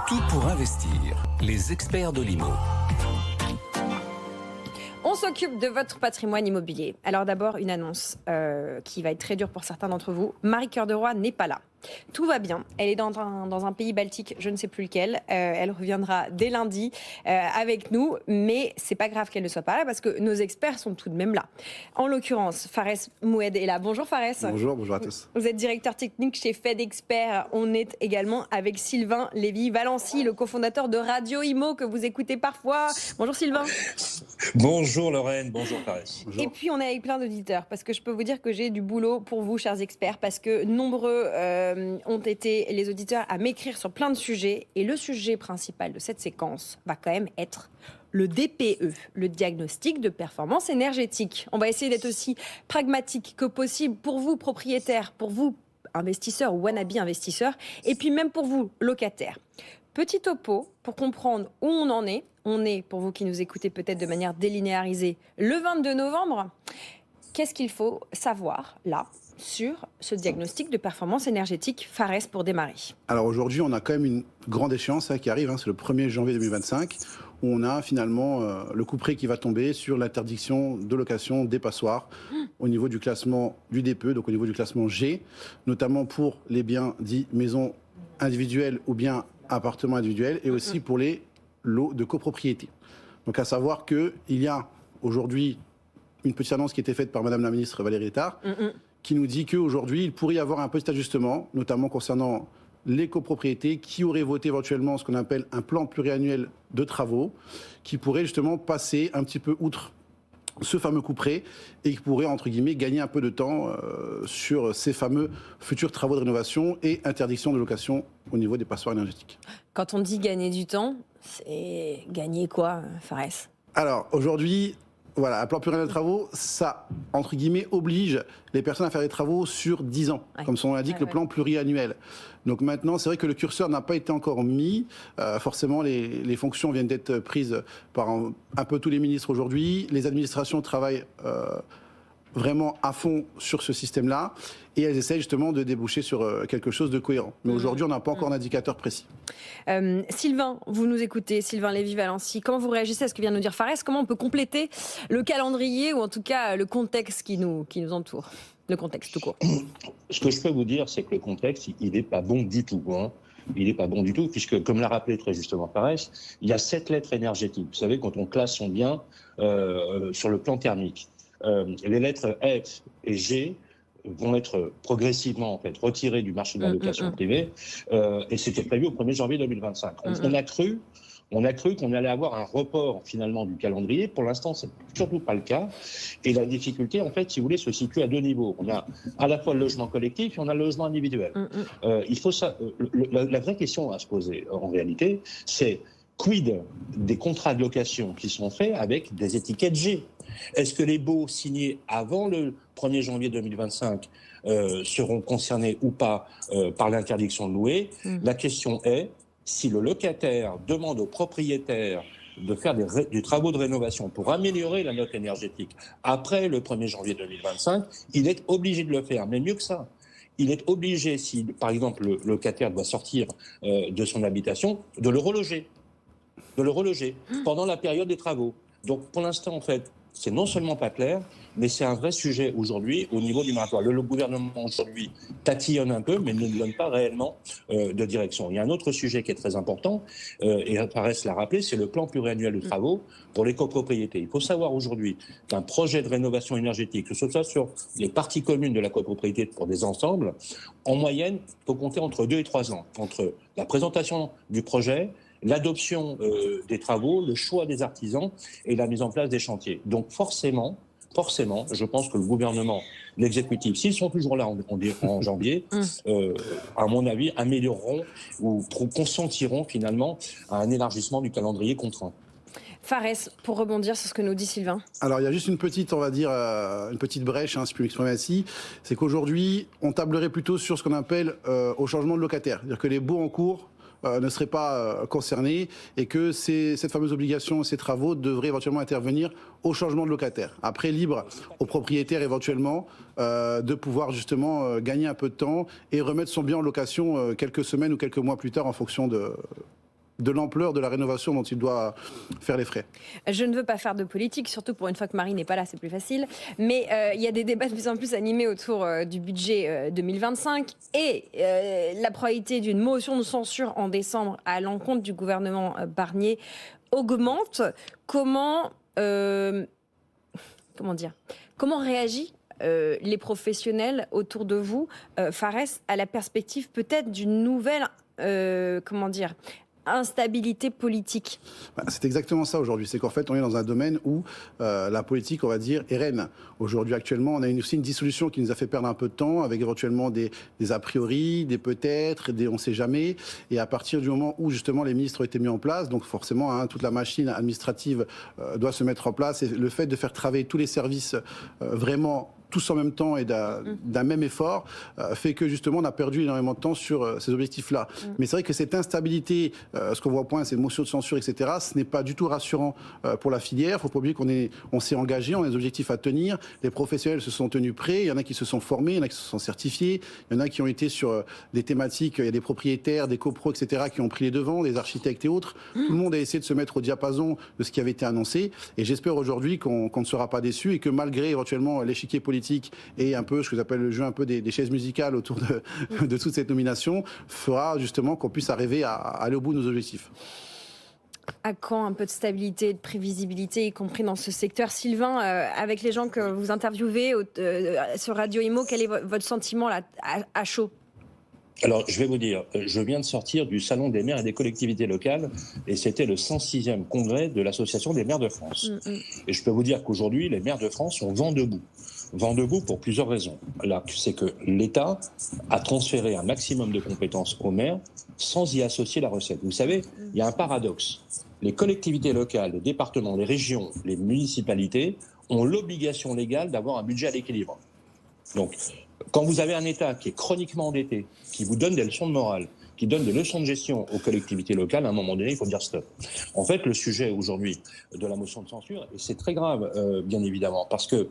Tout pour investir. Les experts de l'IMO. On s'occupe de votre patrimoine immobilier. Alors d'abord, une annonce qui va être très dure pour certains d'entre vous. Marie Cœur de Roy n'est pas là. Tout va bien. Elle est dans un pays baltique, je ne sais plus lequel. Elle reviendra dès lundi avec nous. Mais c'est pas grave qu'elle ne soit pas là parce que nos experts sont tout de même là. En l'occurrence, Fares Moued est là. Bonjour Fares. Bonjour à tous. Vous êtes directeur technique chez Fed Expert. On est également avec Sylvain Lévy-Valency, le cofondateur de Radio Imo que vous écoutez parfois. Bonjour Sylvain. Bonjour Lorraine, bonjour Fares. Et puis on est avec plein d'auditeurs parce que je peux vous dire que j'ai du boulot pour vous, chers experts, parce que nombreux ont été les auditeurs à m'écrire sur plein de sujets. Et le sujet principal de cette séquence va quand même être le DPE, le diagnostic de performance énergétique. On va essayer d'être aussi pragmatique que possible pour vous, propriétaires, pour vous, investisseurs ou wannabe investisseurs, et puis même pour vous, locataires. Petit topo pour comprendre où on en est. On est, pour vous qui nous écoutez peut-être de manière délinéarisée, le 22 novembre. Qu'est-ce qu'il faut savoir là sur ce diagnostic de performance énergétique? Fares, pour démarrer. Alors aujourd'hui, on a quand même une grande échéance qui arrive, c'est le 1er janvier 2025, où on a finalement le couperet qui va tomber sur l'interdiction de location des passoires au niveau du classement du DPE, donc au niveau du classement G, notamment pour les biens dits maisons individuelles ou bien appartements individuels, et aussi pour les lots de copropriété. Donc à savoir qu'il y a aujourd'hui une petite annonce qui a été faite par Madame la Ministre Valérie Létard, qui nous dit qu'aujourd'hui, il pourrait y avoir un petit ajustement, notamment concernant les copropriétés, qui auraient voté éventuellement ce qu'on appelle un plan pluriannuel de travaux, qui pourrait justement passer un petit peu outre ce fameux couperet et qui pourrait, entre guillemets, gagner un peu de temps sur ces fameux futurs travaux de rénovation et interdiction de location au niveau des passoires énergétiques. Quand on dit gagner du temps, c'est gagner quoi, Fares? Alors, aujourd'hui, voilà, un plan pluriannuel de travaux, ça, entre guillemets, oblige les personnes à faire des travaux sur 10 ans, comme son nom l'indique, le plan pluriannuel. Donc maintenant, c'est vrai que le curseur n'a pas été encore mis. Forcément, les fonctions viennent d'être prises par un peu tous les ministres aujourd'hui. Les administrations travaillent vraiment à fond sur ce système-là et elles essayent justement de déboucher sur quelque chose de cohérent. Mais aujourd'hui, on n'a pas encore d'indicateur précis. Sylvain, vous nous écoutez, Sylvain Lévy-Valency, comment vous réagissez à ce que vient de nous dire Fares? Comment on peut compléter le calendrier ou en tout cas le contexte qui nous entoure? Le contexte tout court. Ce que je peux vous dire, c'est que le contexte, il n'est pas bon du tout. Il n'est pas bon du tout, puisque, comme l'a rappelé très justement Fares, il y a 7 lettres énergétiques. Vous savez, quand on classe son bien sur le plan thermique, les lettres F et G vont être progressivement en fait retirées du marché de la location privée, et c'était prévu au 1er janvier 2025. On a cru qu'on allait avoir un report finalement du calendrier. Pour l'instant, c'est surtout pas le cas. Et la difficulté, en fait, si vous voulez, se situe à 2 niveaux. On a à la fois le logement collectif et on a le logement individuel. Il faut ça. La vraie question à se poser en réalité, c'est quid des contrats de location qui sont faits avec des étiquettes G? Est-ce que les baux signés avant le 1er janvier 2025 seront concernés ou pas par l'interdiction de louer? La question est, si le locataire demande au propriétaire de faire des travaux de rénovation pour améliorer la note énergétique après le 1er janvier 2025, il est obligé de le faire. Mais mieux que ça, il est obligé, si par exemple le locataire doit sortir de son habitation, de le reloger pendant la période des travaux. Donc pour l'instant, en fait, c'est non seulement pas clair, mais c'est un vrai sujet aujourd'hui au niveau du moratoire. Le gouvernement aujourd'hui tatillonne un peu, mais ne donne pas réellement de direction. Il y a un autre sujet qui est très important, et Fares l'a rappelé, c'est le plan pluriannuel de travaux pour les copropriétés. Il faut savoir aujourd'hui qu'un projet de rénovation énergétique, que ce soit sur les parties communes de la copropriété pour des ensembles, en moyenne, il faut compter entre 2 et 3 ans, entre la présentation du projet, l'adoption des travaux, le choix des artisans et la mise en place des chantiers. Donc forcément, je pense que le gouvernement, l'exécutif, s'ils sont toujours là en janvier, à mon avis, amélioreront ou consentiront finalement à un élargissement du calendrier contraint. Fares, pour rebondir sur ce que nous dit Sylvain. Alors il y a juste une petite, on va dire, une petite brèche, si je puis m'exprimer ainsi, c'est qu'aujourd'hui, on tablerait plutôt sur ce qu'on appelle au changement de locataire. C'est-à-dire que les baux en cours ne seraient pas concernés et que cette fameuse obligation, ces travaux devraient éventuellement intervenir au changement de locataire. Après, libre aux propriétaires éventuellement de pouvoir justement gagner un peu de temps et remettre son bien en location quelques semaines ou quelques mois plus tard en fonction de de l'ampleur de la rénovation dont il doit faire les frais. Je ne veux pas faire de politique, surtout pour une fois que Marie n'est pas là, c'est plus facile. Mais il y a des débats de plus en plus animés autour du budget 2025 et la probabilité d'une motion de censure en décembre à l'encontre du gouvernement Barnier augmente. Comment réagit les professionnels autour de vous, Fares, à la perspective peut-être d'une nouvelle instabilité politique? C'est exactement ça aujourd'hui. C'est qu'en fait, on est dans un domaine où la politique, on va dire, est reine. Aujourd'hui, actuellement, on a aussi une dissolution qui nous a fait perdre un peu de temps, avec éventuellement des a priori, des peut-être, des on ne sait jamais. Et à partir du moment où, justement, les ministres ont été mis en place, donc forcément, toute la machine administrative doit se mettre en place. Et le fait de faire travailler tous les services vraiment tous en même temps et d'un même effort, fait que justement on a perdu énormément de temps sur ces objectifs-là. Mais c'est vrai que cette instabilité, ce qu'on voit au point, ces motions de censure, etc., ce n'est pas du tout rassurant pour la filière. Il ne faut pas oublier qu'on s'est engagé, on a des objectifs à tenir. Les professionnels se sont tenus prêts, il y en a qui se sont formés, il y en a qui se sont certifiés, il y en a qui ont été sur des thématiques, il y a des propriétaires, des copros, etc., qui ont pris les devants, des architectes et autres. Tout le monde a essayé de se mettre au diapason de ce qui avait été annoncé. Et j'espère aujourd'hui qu'on ne sera pas déçus et que malgré éventuellement l'échiquier politique et un peu ce que j'appelle le jeu un peu des chaises musicales autour de toute cette nomination, fera justement qu'on puisse arriver à aller au bout de nos objectifs. À quand un peu de stabilité, de prévisibilité, y compris dans ce secteur? Sylvain, avec les gens que vous interviewez sur Radio Imo, quel est votre sentiment là, à chaud? Alors, je vais vous dire, je viens de sortir du Salon des maires et des collectivités locales et c'était le 106e congrès de l'Association des maires de France. Et je peux vous dire qu'aujourd'hui, les maires de France sont vent debout. Vent debout pour plusieurs raisons. Là, c'est que l'État a transféré un maximum de compétences aux maires sans y associer la recette. Vous savez, il y a un paradoxe. Les collectivités locales, les départements, les régions, les municipalités ont l'obligation légale d'avoir un budget à l'équilibre. Donc, quand vous avez un État qui est chroniquement endetté, qui vous donne des leçons de morale, qui donne des leçons de gestion aux collectivités locales, à un moment donné, il faut dire stop. En fait, le sujet aujourd'hui de la motion de censure, et c'est très grave, bien évidemment, parce que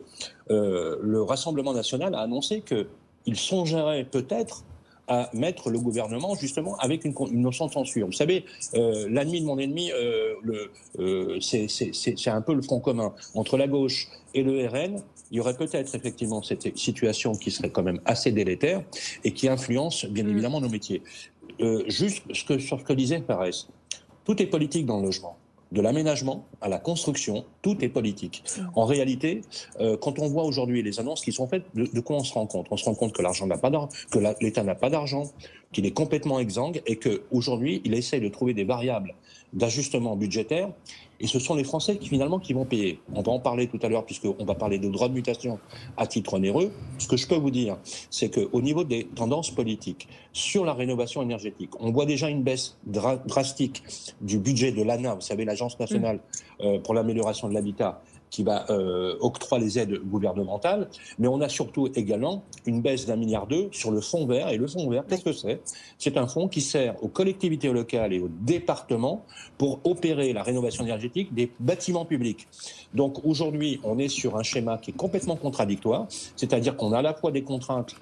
le Rassemblement national a annoncé qu'il songerait peut-être à mettre le gouvernement justement avec une notion de censure. Vous savez, l'ennemi de mon ennemi, c'est un peu le front commun. Entre la gauche et le RN, il y aurait peut-être effectivement cette situation qui serait quand même assez délétère et qui influence bien évidemment nos métiers. Juste sur ce que disait Fares, tout est politique dans le logement. De l'aménagement à la construction, tout est politique. En réalité, quand on voit aujourd'hui les annonces qui sont faites, de quoi on se rend compte? On se rend compte que l'argent n'a pas d'argent, que l'État n'a pas d'argent, qu'il est complètement exsangue et qu'aujourd'hui, il essaie de trouver des variables d'ajustement budgétaire. Et ce sont les Français qui vont payer. On va en parler tout à l'heure puisqu'on va parler de droits de mutation à titre onéreux. Ce que je peux vous dire, c'est qu'au niveau des tendances politiques sur la rénovation énergétique, on voit déjà une baisse drastique du budget de l'ANA, vous savez, l'Agence nationale pour l'amélioration de l'habitat, qui va octroyer les aides gouvernementales, mais on a surtout également une baisse d'1,2 milliard sur le fonds vert. Et le fonds vert, qu'est-ce que c'est? C'est un fonds qui sert aux collectivités locales et aux départements pour opérer la rénovation énergétique des bâtiments publics. Donc aujourd'hui, on est sur un schéma qui est complètement contradictoire, c'est-à-dire qu'on a à la fois des contraintes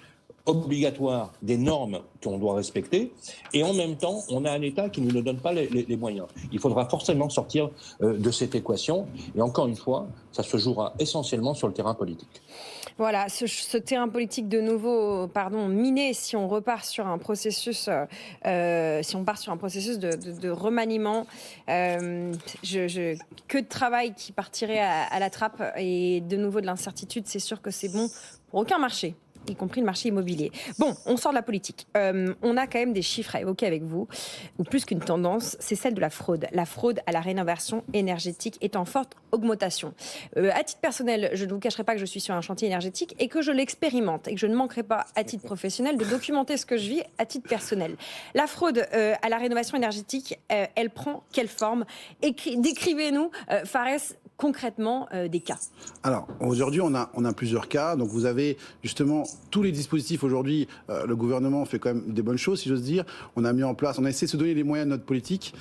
obligatoires, des normes qu'on doit respecter, et en même temps, on a un État qui ne nous donne pas les moyens. Il faudra forcément sortir de cette équation, et encore une fois, ça se jouera essentiellement sur le terrain politique. Voilà, ce terrain politique de nouveau, miné si on repart sur un processus, de remaniement. Que de travail qui partirait à la trappe et de nouveau de l'incertitude. C'est sûr que c'est bon pour aucun marché, y compris le marché immobilier. Bon, on sort de la politique. On a quand même des chiffres à évoquer avec vous, ou plus qu'une tendance, c'est celle de la fraude. La fraude à la rénovation énergétique est en forte augmentation. À titre personnel, je ne vous cacherai pas que je suis sur un chantier énergétique et que je l'expérimente et que je ne manquerai pas, à titre professionnel, de documenter ce que je vis à titre personnel. La fraude à la rénovation énergétique, elle prend quelle forme? Décrivez-nous, Fares, concrètement des cas? Alors, aujourd'hui, on a plusieurs cas. Donc, vous avez justement tous les dispositifs aujourd'hui. Le gouvernement fait quand même des bonnes choses, si j'ose dire. On a mis en place, on a essayé de se donner les moyens de notre politique,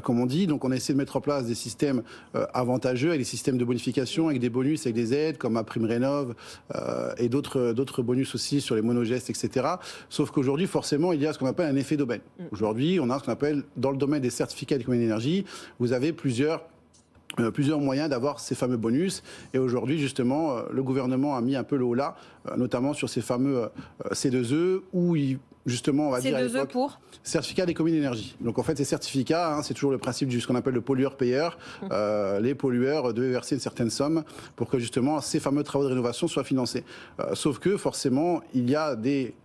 comme on dit. Donc, on a essayé de mettre en place des systèmes avantageux, avec des systèmes de bonification, avec des bonus, avec des aides, comme MaPrimeRénov' et d'autres bonus aussi sur les monogestes, etc. Sauf qu'aujourd'hui, forcément, il y a ce qu'on appelle un effet d'aubaine. Aujourd'hui, on a ce qu'on appelle, dans le domaine des certificats d'économie d'énergie, vous avez plusieurs moyens d'avoir ces fameux bonus. Et aujourd'hui, justement, le gouvernement a mis un peu le haut là, notamment sur ces fameux C2E, où justement, on va dire à C2E l'époque, pour certificat d'économie d'énergie. Donc en fait, ces certificats, c'est toujours le principe de ce qu'on appelle le pollueur-payeur. Les pollueurs devaient verser une certaine somme pour que justement ces fameux travaux de rénovation soient financés. Sauf que forcément,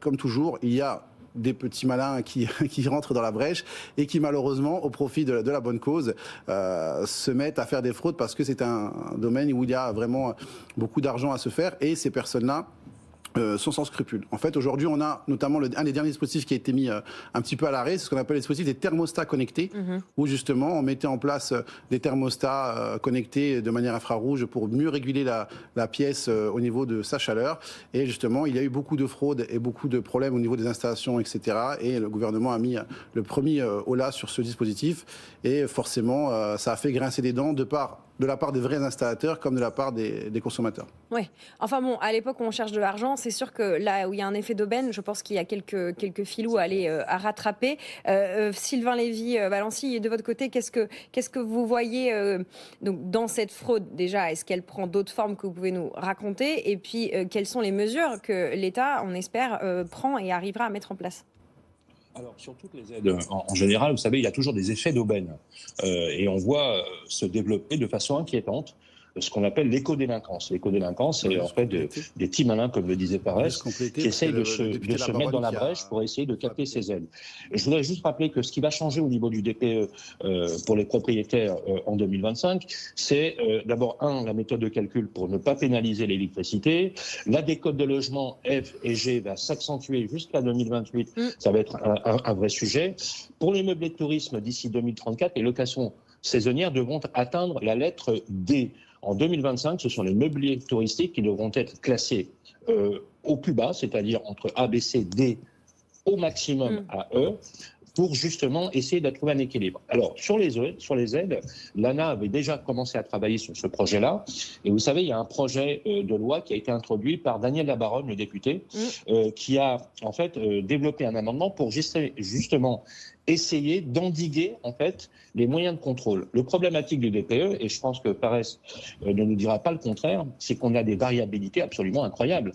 comme toujours, il y a des petits malins qui rentrent dans la brèche et qui malheureusement, au profit de la bonne cause, se mettent à faire des fraudes parce que c'est un domaine où il y a vraiment beaucoup d'argent à se faire, et ces personnes-là sont sans scrupules. En fait, aujourd'hui, on a notamment un des derniers dispositifs qui a été mis un petit peu à l'arrêt, c'est ce qu'on appelle les dispositifs des thermostats connectés, où justement on mettait en place des thermostats connectés de manière infrarouge pour mieux réguler la pièce au niveau de sa chaleur. Et justement, il y a eu beaucoup de fraudes et beaucoup de problèmes au niveau des installations, etc. Et le gouvernement a mis le premier holà sur ce dispositif. Et forcément, ça a fait grincer des dents de la part des vrais installateurs comme de la part des consommateurs. Oui. Enfin bon, à l'époque où on cherche de l'argent, c'est sûr que là où il y a un effet d'aubaine, je pense qu'il y a quelques filous à rattraper. Sylvain Lévy-Valency, de votre côté, qu'est-ce que vous voyez donc dans cette fraude déjà? Est-ce qu'elle prend d'autres formes que vous pouvez nous raconter? Et puis, quelles sont les mesures que l'État, on espère, prend et arrivera à mettre en place? Alors, sur toutes les aides, en général, vous savez, il y a toujours des effets d'aubaine. Et on voit se développer de façon inquiétante ce qu'on appelle l'écodélinquance. L'écodélinquance, c'est en fait des petits malins, comme le disait Paresse, qui essayent de se mettre dans la brèche pour essayer de capter ces aides. Et je voudrais juste rappeler que ce qui va changer au niveau du DPE pour les propriétaires en 2025, c'est d'abord, la méthode de calcul pour ne pas pénaliser l'électricité. La décote de logement F et G va s'accentuer jusqu'à 2028. Ça va être un vrai sujet. Pour les meublés de tourisme, d'ici 2034, les locations saisonnières devront atteindre la lettre D. En 2025, ce sont les meublés touristiques qui devront être classés au plus bas, c'est-à-dire entre A, B, C, D, au maximum à E, pour justement essayer de trouver un équilibre. Alors, sur les aides, l'ANA avait déjà commencé à travailler sur ce projet-là. Et vous savez, il y a un projet de loi qui a été introduit par Daniel Labaronne, le député, qui a en fait développé un amendement pour justement essayer d'endiguer en fait les moyens de contrôle. Le problématique du DPE, et je pense que Paresse ne nous dira pas le contraire, c'est qu'on a des variabilités absolument incroyables.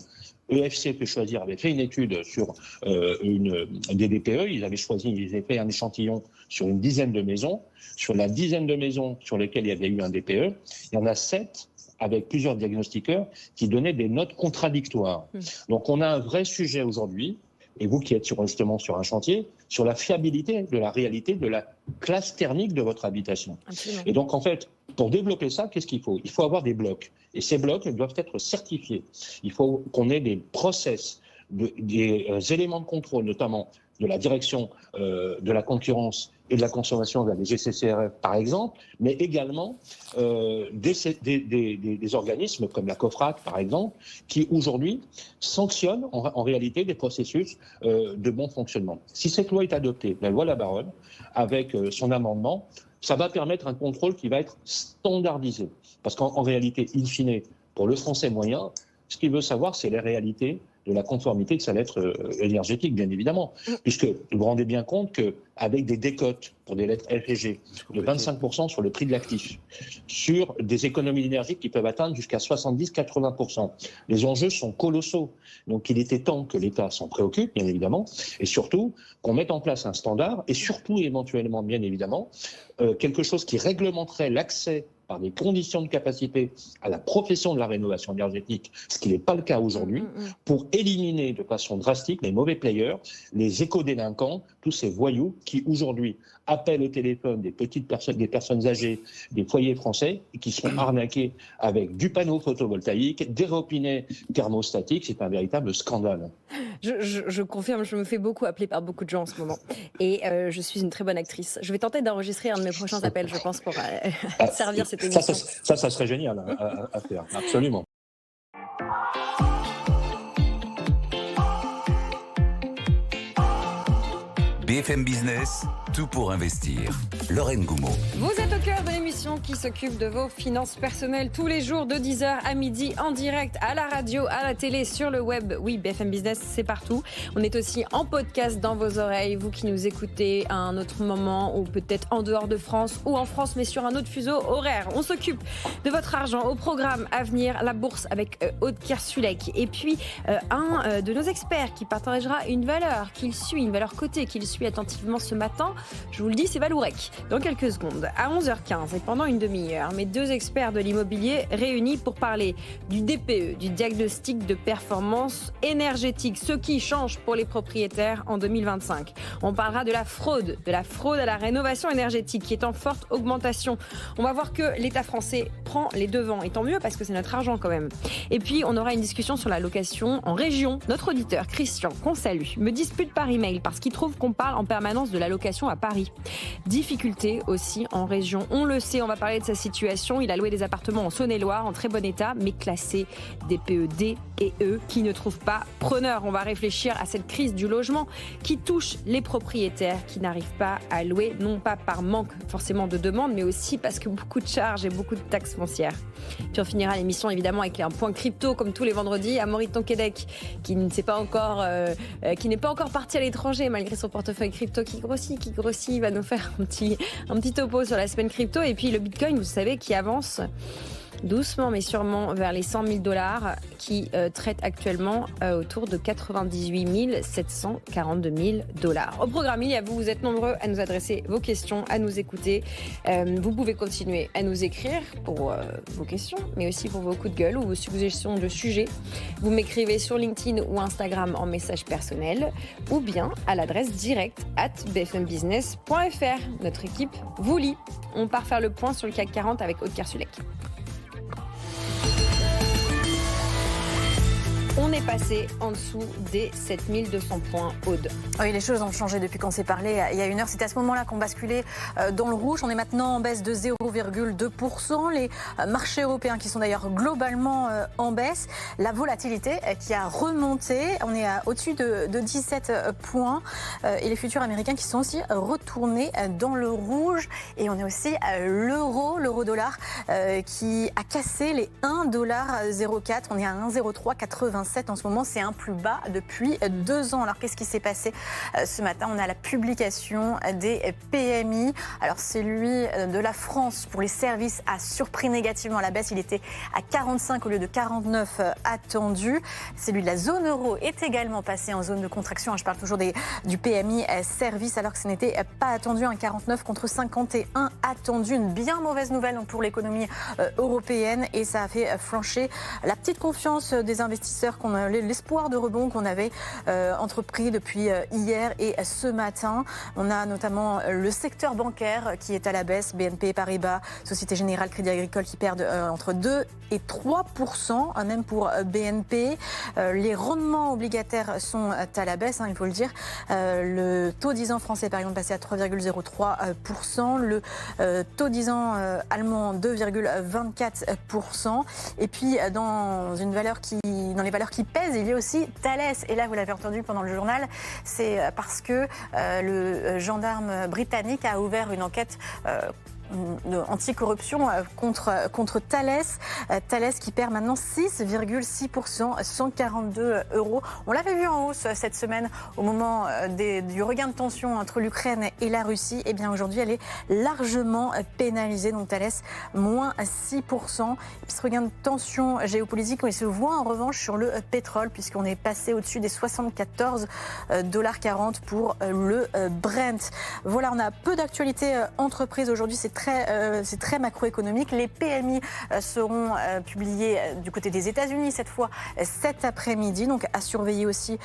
EFC peut choisir avait fait une étude sur des DPE. Ils avaient fait un échantillon sur une dizaine de maisons. Sur la dizaine de maisons sur lesquelles il y avait eu un DPE, il y en a 7 avec plusieurs diagnostiqueurs qui donnaient des notes contradictoires. Donc on a un vrai sujet aujourd'hui, et vous qui êtes justement sur un chantier, sur la fiabilité de la réalité de la classe thermique de votre habitation. Absolument. Et donc en fait, pour développer ça, qu'est-ce qu'il faut? Il faut avoir des blocs. Et ces blocs doivent être certifiés. Il faut qu'on ait des process, des éléments de contrôle, notamment de la direction de la concurrence et de la consommation, de la DGCCRF par exemple, mais également des organismes comme la COFRAC par exemple, qui aujourd'hui sanctionnent en réalité des processus de bon fonctionnement. Si cette loi est adoptée, la loi Labaronne, avec son amendement, ça va permettre un contrôle qui va être standardisé. Parce qu'en réalité, in fine, pour le français moyen, ce qu'il veut savoir, c'est les réalités de la conformité de sa lettre énergétique, bien évidemment. Puisque vous vous rendez bien compte qu'avec des décotes pour des lettres F et G de 25% sur le prix de l'actif, sur des économies d'énergie qui peuvent atteindre jusqu'à 70-80%, les enjeux sont colossaux. Donc il était temps que l'État s'en préoccupe, bien évidemment, et surtout qu'on mette en place un standard, et surtout éventuellement, bien évidemment, quelque chose qui réglementerait l'accès par des conditions de capacité à la profession de la rénovation énergétique, ce qui n'est pas le cas aujourd'hui, pour éliminer de façon drastique les mauvais players, les éco-délinquants, tous ces voyous qui aujourd'hui appellent au téléphone des personnes âgées, des foyers français, et qui sont arnaqués avec du panneau photovoltaïque, des robinets thermostatiques. C'est un véritable scandale. Je confirme, je me fais beaucoup appeler par beaucoup de gens en ce moment. Et je suis une très bonne actrice. Je vais tenter d'enregistrer un de mes prochains appels, je pense, pour servir cette cette émission. Ça serait génial à faire, absolument. BFM Business, tout pour investir. Lorraine Goumeau. Vous êtes au cœur de l'émission qui s'occupe de vos finances personnelles tous les jours de 10h à midi en direct à la radio, à la télé, sur le web. Oui, BFM Business, c'est partout. On est aussi en podcast dans vos oreilles. Vous qui nous écoutez à un autre moment ou peut-être en dehors de France ou en France mais sur un autre fuseau horaire. On s'occupe de votre argent au programme à venir, la bourse avec Aude Kersulek. Et puis un de nos experts qui partagera une valeur qu'il suit, une valeur cotée qu'il suit attentivement ce matin. Je vous le dis, c'est Valourec. Dans quelques secondes, à 11h15 et pendant une demi-heure, mes deux experts de l'immobilier réunis pour parler du DPE, du diagnostic de performance énergétique, ce qui change pour les propriétaires en 2025. On parlera de la fraude à la rénovation énergétique qui est en forte augmentation. On va voir que l'État français prend les devants, et tant mieux parce que c'est notre argent quand même. Et puis, on aura une discussion sur la location en région. Notre auditeur, Christian, qu'on salue, me dispute par email parce qu'il trouve qu'on parle en permanence de la location à Paris. Difficulté aussi en région. On le sait, on va parler de sa situation. Il a loué des appartements en Saône-et-Loire en très bon état, mais classés DPE D et E qui ne trouvent pas preneur. On va réfléchir à cette crise du logement qui touche les propriétaires qui n'arrivent pas à louer, non pas par manque forcément de demande, mais aussi parce que beaucoup de charges et beaucoup de taxes foncières. Puis on finira l'émission évidemment avec un point crypto comme tous les vendredis. Amaury Tonquédec qui n'est pas encore parti à l'étranger malgré son portefeuille crypto qui grossit. Il va nous faire un petit topo sur la semaine crypto. Et puis le Bitcoin, vous savez, qui avance doucement mais sûrement vers les 100 000 $, qui traite actuellement autour de 98 742 000 $. Au programme, il y a vous êtes nombreux à nous adresser vos questions, à nous écouter. Vous pouvez continuer à nous écrire pour vos questions, mais aussi pour vos coups de gueule ou vos suggestions de sujets. Vous m'écrivez sur LinkedIn ou Instagram en message personnel ou bien à l'adresse directe @bfmbusiness.fr. Notre équipe vous lit. On part faire le point sur le CAC 40 avec Aude Kersulek. On est passé en dessous des 7200 points, Aude. Oui, les choses ont changé depuis qu'on s'est parlé il y a une heure. C'était à ce moment-là qu'on basculait dans le rouge. On est maintenant en baisse de 0,2%. Les marchés européens qui sont d'ailleurs globalement en baisse. La volatilité qui a remonté. On est au-dessus de 17 points. Et les futurs américains qui sont aussi retournés dans le rouge. Et on est aussi l'euro-dollar qui a cassé les 1,04 $. On est à 1,0387 en ce moment, c'est un plus bas depuis 2 ans. Alors qu'est-ce qui s'est passé ce matin? On a la publication des PMI. Alors celui de la France pour les services a surpris négativement à la baisse. Il était à 45 au lieu de 49 attendu. Celui de la zone euro est également passé en zone de contraction. Je parle toujours du PMI service alors que ce n'était pas attendu. Un 49 contre 51 attendu. Une bien mauvaise nouvelle pour l'économie européenne et ça a fait flancher la petite confiance des investisseurs, l'espoir de rebond qu'on avait entrepris depuis hier et ce matin. On a notamment le secteur bancaire qui est à la baisse, BNP Paribas, Société Générale, Crédit Agricole qui perdent entre 2 et 3%, même pour BNP. Les rendements obligataires sont à la baisse, il faut le dire. Le taux 10 ans français par exemple passé à 3,03%, le taux 10 ans allemand 2,24%. Et puis dans les valeurs qui pèsent, il y a aussi Thales. Et là, vous l'avez entendu pendant le journal, c'est parce que le gendarme britannique a ouvert une enquête anticorruption contre Thales. Thales qui perd maintenant 6,6%, 142 €. On l'avait vu en hausse cette semaine au moment du regain de tension entre l'Ukraine et la Russie. Et bien aujourd'hui, elle est largement pénalisée. Donc Thales, moins 6%. Et puis ce regain de tension géopolitique, il se voit en revanche sur le pétrole puisqu'on est passé au-dessus des 74,40 $ pour le Brent. Voilà, on a peu d'actualités entreprises aujourd'hui. C'est très macroéconomique. Les PMI seront publiés du côté des États-Unis cette fois cet après-midi. Donc à surveiller aussi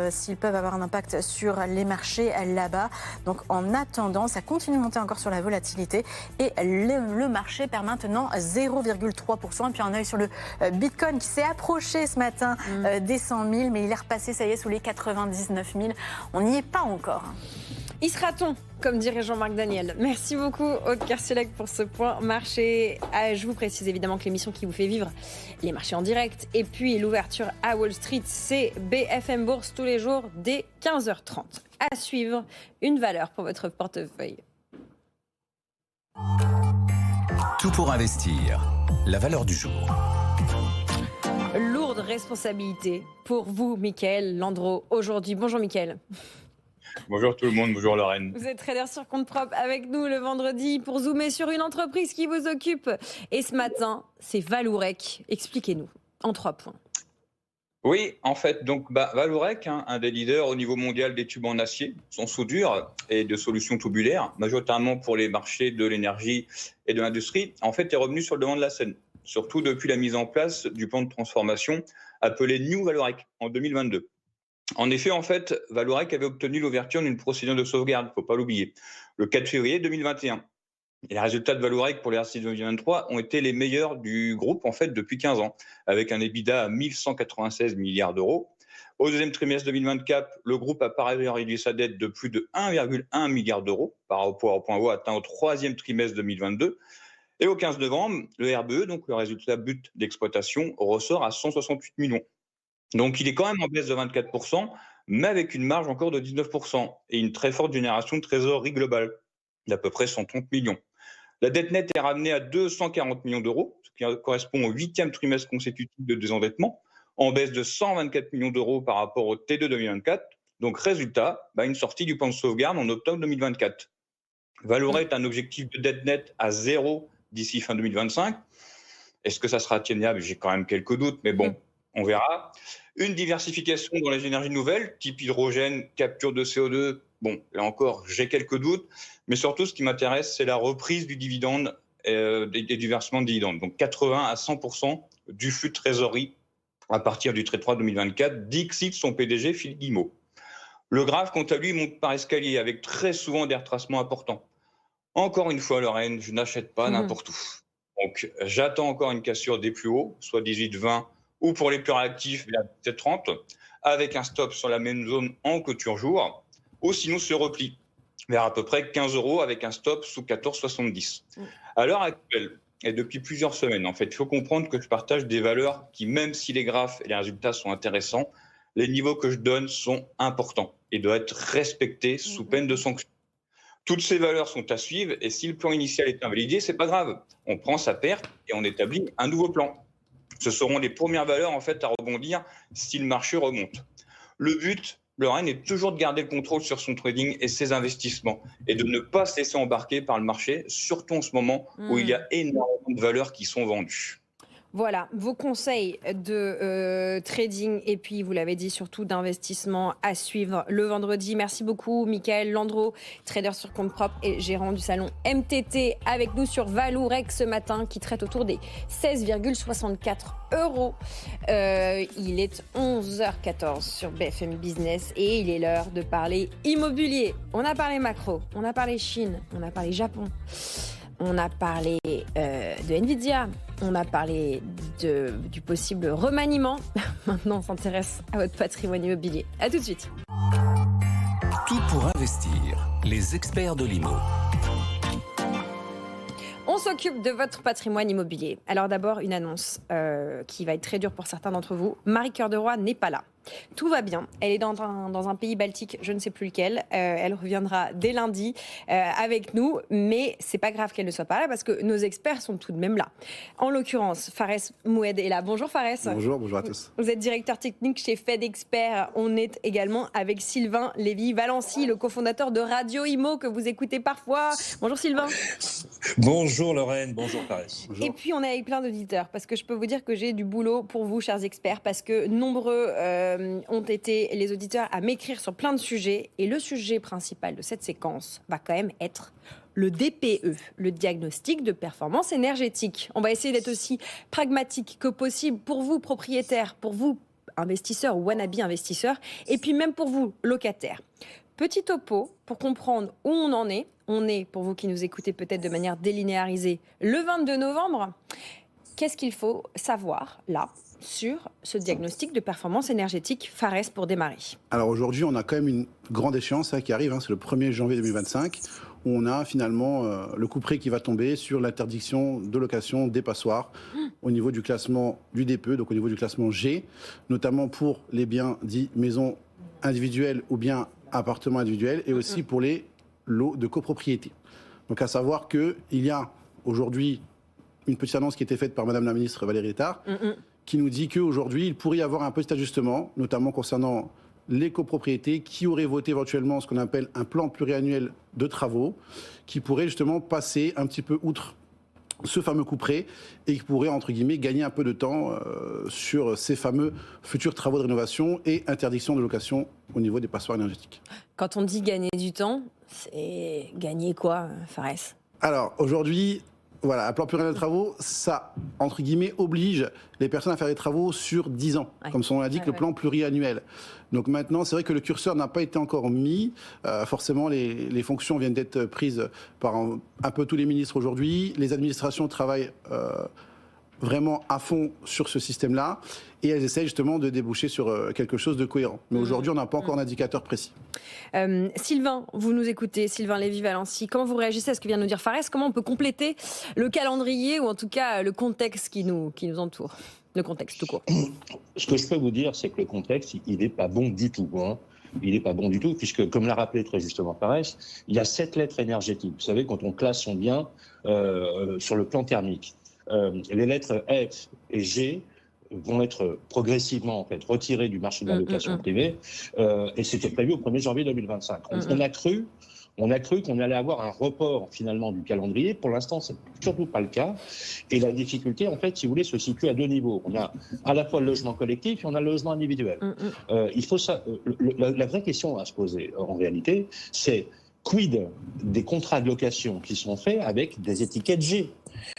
s'ils peuvent avoir un impact sur les marchés là-bas. Donc en attendant, ça continue de monter encore sur la volatilité et le marché perd maintenant 0,3%. Et puis un œil sur le Bitcoin qui s'est approché ce matin des 100 000, mais il est repassé, ça y est, sous les 99 000. On n'y est pas encore. Y sera-t-on, comme dirait Jean-Marc Daniel. Merci beaucoup, Aude Kersulek, pour ce point marché. Je vous précise évidemment que l'émission qui vous fait vivre les marchés en direct et puis l'ouverture à Wall Street, c'est BFM Bourse tous les jours dès 15h30. À suivre, une valeur pour votre portefeuille. Tout pour investir. La valeur du jour. Lourde responsabilité pour vous, Mickaël Landreau, aujourd'hui. Bonjour, Mickaël. Bonjour tout le monde, bonjour Lorraine. Vous êtes trader sur compte propre avec nous le vendredi pour zoomer sur une entreprise qui vous occupe. Et ce matin, c'est Vallourec. Expliquez-nous en 3 points. Oui, en fait, donc Vallourec, un des leaders au niveau mondial des tubes en acier, son soudure et de solutions tubulaires, majoritairement pour les marchés de l'énergie et de l'industrie, en fait est revenu sur le devant de la scène, surtout depuis la mise en place du plan de transformation appelé New Vallourec en 2022. En effet, en fait, Vallourec avait obtenu l'ouverture d'une procédure de sauvegarde, il ne faut pas l'oublier, le 4 février 2021. Et les résultats de Vallourec pour l'exercice 2023 ont été les meilleurs du groupe en fait depuis 15 ans, avec un EBITDA à 1196 milliards d'euros. Au deuxième trimestre 2024, le groupe a par ailleurs réduit sa dette de plus de 1,1 milliard d'euros par rapport au point haut atteint au troisième trimestre 2022. Et au 15 novembre, le RBE, donc le résultat brut d'exploitation, ressort à 168 millions. Donc il est quand même en baisse de 24%, mais avec une marge encore de 19% et une très forte génération de trésorerie globale d'à peu près 130 millions. La dette nette est ramenée à 240 millions d'euros, ce qui correspond au 8e trimestre consécutif de désendettement, en baisse de 124 millions d'euros par rapport au T2 2024. Donc résultat, une sortie du plan de sauvegarde en octobre 2024. Vallourec a un objectif de dette nette à 0 d'ici fin 2025. Est-ce que ça sera atteignable? J'ai quand même quelques doutes, mais bon, on verra. Une diversification dans les énergies nouvelles, type hydrogène, capture de CO2. Bon, là encore, j'ai quelques doutes, mais surtout, ce qui m'intéresse, c'est la reprise du dividende et du versement de dividendes. Donc 80 à 100% du flux de trésorerie à partir du trait 3 2024, dixit son PDG Philippe Guillemot. Le graphe, quant à lui, monte par escalier avec très souvent des retracements importants. Encore une fois, Lorraine, je n'achète pas n'importe où. Donc j'attends encore une cassure des plus hauts, soit 18,20 ou pour les plus réactifs, 17,30, avec un stop sur la même zone en clôture jour. Ou sinon se replie vers à peu près 15 euros avec un stop sous 14,70. À l'heure actuelle, et depuis plusieurs semaines, en fait, il faut comprendre que je partage des valeurs qui, même si les graphes et les résultats sont intéressants, les niveaux que je donne sont importants et doivent être respectés sous peine de sanctions. Toutes ces valeurs sont à suivre et si le plan initial est invalidé, c'est pas grave. On prend sa perte et on établit un nouveau plan. Ce seront les premières valeurs en fait à rebondir si le marché remonte. Le but, Lorraine, est toujours de garder le contrôle sur son trading et ses investissements et de ne pas se laisser embarquer par le marché, surtout en ce moment où il y a énormément de valeurs qui sont vendues. Voilà, vos conseils de trading et puis, vous l'avez dit, surtout d'investissement à suivre le vendredi. Merci beaucoup, Mickaël Landreau, trader sur compte propre et gérant du salon MTT, avec nous sur Vallourec ce matin, qui traite autour des 16,64 euros. Il est 11h14 sur BFM Business et il est l'heure de parler immobilier. On a parlé macro, on a parlé Chine, on a parlé Japon. On a parlé de Nvidia, on a parlé du possible remaniement. Maintenant, on s'intéresse à votre patrimoine immobilier. À tout de suite. Tout pour investir. Les experts de l'IMO. On s'occupe de votre patrimoine immobilier. Alors d'abord, une annonce qui va être très dure pour certains d'entre vous. Marie Cœur de Roy n'est pas là. Tout va bien. Elle est dans un pays baltique, je ne sais plus lequel. Elle reviendra dès lundi avec nous, mais c'est pas grave qu'elle ne soit pas là parce que nos experts sont tout de même là. En l'occurrence, Fares Moued est là. Bonjour Fares. Bonjour à tous. Vous êtes directeur technique chez Fed Expert. On est également avec Sylvain Lévy-Valency, le cofondateur de Radio Imo que vous écoutez parfois. Bonjour Sylvain. Bonjour Lorraine, bonjour Fares. Et puis on est avec plein d'auditeurs parce que je peux vous dire que j'ai du boulot pour vous, chers experts, parce que nombreux ont été les auditeurs à m'écrire sur plein de sujets. Et le sujet principal de cette séquence va quand même être le DPE, le diagnostic de performance énergétique. On va essayer d'être aussi pragmatique que possible pour vous, propriétaires, pour vous, investisseurs ou wannabe investisseurs, et puis même pour vous, locataires. Petit topo pour comprendre où on en est. On est, pour vous qui nous écoutez peut-être de manière délinéarisée, le 22 novembre. Qu'est-ce qu'il faut savoir là ? sur ce diagnostic de performance énergétique Fares pour démarrer? Alors aujourd'hui, on a quand même une grande échéance qui arrive, c'est le 1er janvier 2025, où on a finalement le couperet qui va tomber sur l'interdiction de location des passoires au niveau du classement du DPE, donc au niveau du classement G, notamment pour les biens dits maisons individuelles ou bien appartements individuels, et aussi pour les lots de copropriété. Donc à savoir qu'il y a aujourd'hui une petite annonce qui a été faite par Madame la ministre Valérie Létard, qui nous dit qu'aujourd'hui, il pourrait y avoir un petit ajustement, notamment concernant les copropriétés, qui auraient voté éventuellement ce qu'on appelle un plan pluriannuel de travaux, qui pourrait justement passer un petit peu outre ce fameux couperet et qui pourrait, entre guillemets, gagner un peu de temps sur ces fameux futurs travaux de rénovation et interdiction de location au niveau des passoires énergétiques. Quand on dit gagner du temps, c'est gagner quoi, Fares? Alors, aujourd'hui, voilà, un plan pluriannuel de travaux, ça, entre guillemets, oblige les personnes à faire des travaux sur 10 ans, comme son nom l'indique, le plan pluriannuel. Donc maintenant, c'est vrai que le curseur n'a pas été encore mis. Forcément, les fonctions viennent d'être prises par un peu tous les ministres aujourd'hui. Les administrations travaillent vraiment à fond sur ce système-là et elles essayent justement de déboucher sur quelque chose de cohérent. Mais aujourd'hui, on n'a pas encore d'indicateur précis. Sylvain, vous nous écoutez, Sylvain Lévy-Valency, comment vous réagissez à ce que vient de nous dire Fares? Comment on peut compléter le calendrier ou en tout cas le contexte qui nous entoure? Le contexte tout court. Ce que je peux vous dire, c'est que le contexte, il n'est pas bon du tout. Il n'est pas bon du tout, puisque, comme l'a rappelé très justement Fares, il y a 7 lettres énergétiques. Vous savez, quand on classe son bien sur le plan thermique, les lettres F et G vont être progressivement en fait retirées du marché de la location privée, et c'était prévu au 1er janvier 2025. On a cru qu'on allait avoir un report finalement du calendrier. Pour l'instant, c'est surtout pas le cas. Et la difficulté, en fait, si vous voulez, se situe à 2 niveaux. On a à la fois le logement collectif et on a le logement individuel. Il faut ça. La vraie question à se poser en réalité, c'est quid des contrats de location qui sont faits avec des étiquettes G?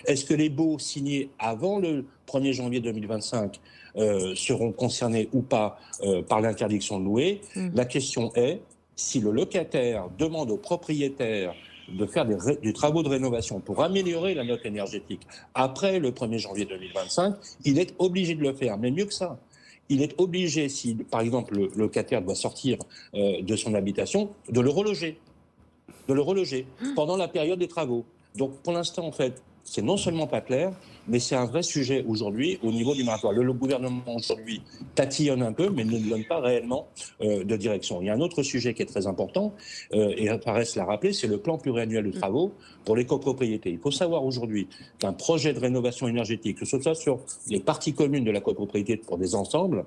Est-ce que les baux signés avant le 1er janvier 2025 seront concernés ou pas par l'interdiction de louer? La question est, si le locataire demande au propriétaire de faire des travaux de rénovation pour améliorer la note énergétique après le 1er janvier 2025, il est obligé de le faire. Mais mieux que ça, il est obligé, si par exemple le locataire doit sortir de son habitation, de le reloger pendant la période des travaux. Donc pour l'instant, en fait, c'est non seulement pas clair, mais c'est un vrai sujet aujourd'hui au niveau du moratoire. Le gouvernement aujourd'hui tatillonne un peu, mais ne donne pas réellement de direction. Il y a un autre sujet qui est très important, et Fares l'a rappelé, c'est le plan pluriannuel de travaux pour les copropriétés. Il faut savoir aujourd'hui qu'un projet de rénovation énergétique, que ce soit sur les parties communes de la copropriété pour des ensembles,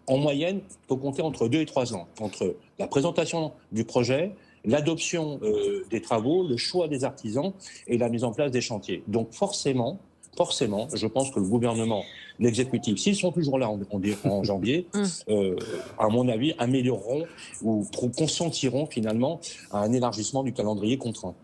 en moyenne, il faut compter entre 2 et 3 ans, entre la présentation du projet, l'adoption des travaux, le choix des artisans et la mise en place des chantiers. Donc forcément, je pense que le gouvernement, l'exécutif, s'ils sont toujours là en janvier, à mon avis, amélioreront ou consentiront finalement à un élargissement du calendrier contraint.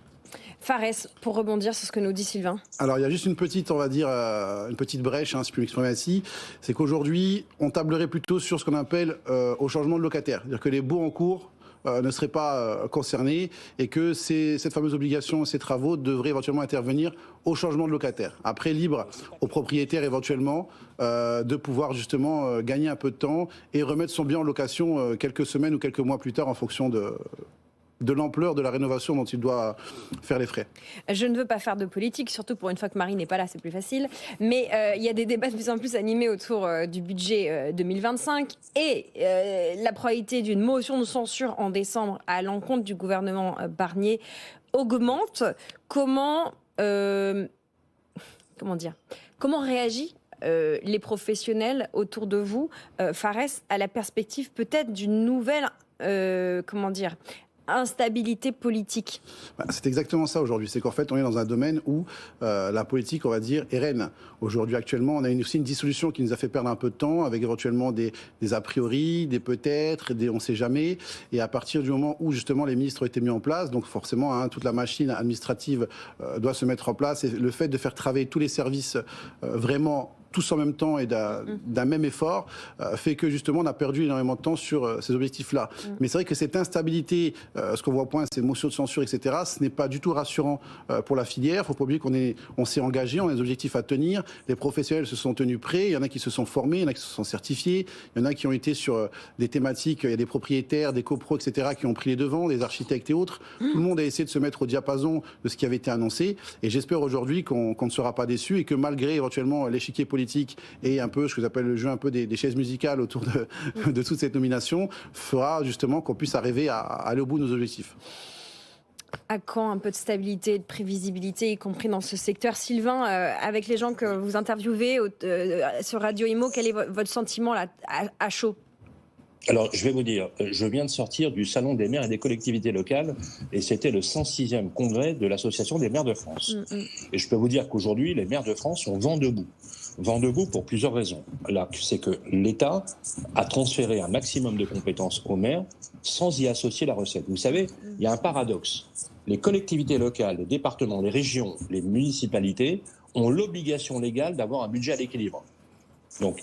Fares, pour rebondir sur ce que nous dit Sylvain. Alors il y a juste une petite, on va dire, une petite brèche, si je puis m'exprimer ainsi, c'est qu'aujourd'hui, on tablerait plutôt sur ce qu'on appelle au changement de locataire. C'est-à-dire que les baux en cours ne seraient pas concernés et que cette fameuse obligation, ces travaux devraient éventuellement intervenir au changement de locataire. Après, libre aux propriétaires éventuellement de pouvoir justement gagner un peu de temps et remettre son bien en location quelques semaines ou quelques mois plus tard en fonction de l'ampleur de la rénovation dont il doit faire les frais. Je ne veux pas faire de politique, surtout pour une fois que Marie n'est pas là, c'est plus facile. Mais il y a des débats de plus en plus animés autour du budget 2025 et la probabilité d'une motion de censure en décembre à l'encontre du gouvernement Barnier augmente. Comment réagit les professionnels autour de vous, Fares, à la perspective peut-être d'une nouvelle instabilité politique? C'est exactement ça aujourd'hui. C'est qu'en fait, on est dans un domaine où la politique, on va dire, est reine. Aujourd'hui, actuellement, on a aussi une dissolution qui nous a fait perdre un peu de temps, avec éventuellement des a priori, des peut-être, des on ne sait jamais. Et à partir du moment où, justement, les ministres ont été mis en place, donc forcément, toute la machine administrative doit se mettre en place. Et le fait de faire travailler tous les services vraiment tous en même temps et d'un même effort, fait que justement on a perdu énormément de temps sur ces objectifs-là. Mais c'est vrai que cette instabilité, ce qu'on voit au point, ces motions de censure, etc., ce n'est pas du tout rassurant pour la filière. Il ne faut pas oublier qu'on s'est engagé, on a des objectifs à tenir, les professionnels se sont tenus prêts, il y en a qui se sont formés, il y en a qui se sont certifiés, il y en a qui ont été sur des thématiques, il y a des propriétaires, des copros, etc., qui ont pris les devants, des architectes et autres. Tout le monde a essayé de se mettre au diapason de ce qui avait été annoncé, et j'espère aujourd'hui qu'on ne sera pas déçus et que malgré éventuellement l'échiquier politique et un peu ce que j'appelle le jeu un peu des chaises musicales autour de toute cette nomination, fera justement qu'on puisse arriver à aller au bout de nos objectifs. À quand un peu de stabilité, de prévisibilité, y compris dans ce secteur? Sylvain, avec les gens que vous interviewez sur Radio Imo, quel est votre sentiment là, à chaud? Alors, je vais vous dire, je viens de sortir du Salon des maires et des collectivités locales et c'était le 106e congrès de l'Association des maires de France. Et je peux vous dire qu'aujourd'hui, les maires de France sont vent debout. Vent debout pour plusieurs raisons. Là, c'est que l'État a transféré un maximum de compétences aux maires sans y associer la recette. Vous savez, il y a un paradoxe. Les collectivités locales, les départements, les régions, les municipalités ont l'obligation légale d'avoir un budget à l'équilibre. Donc,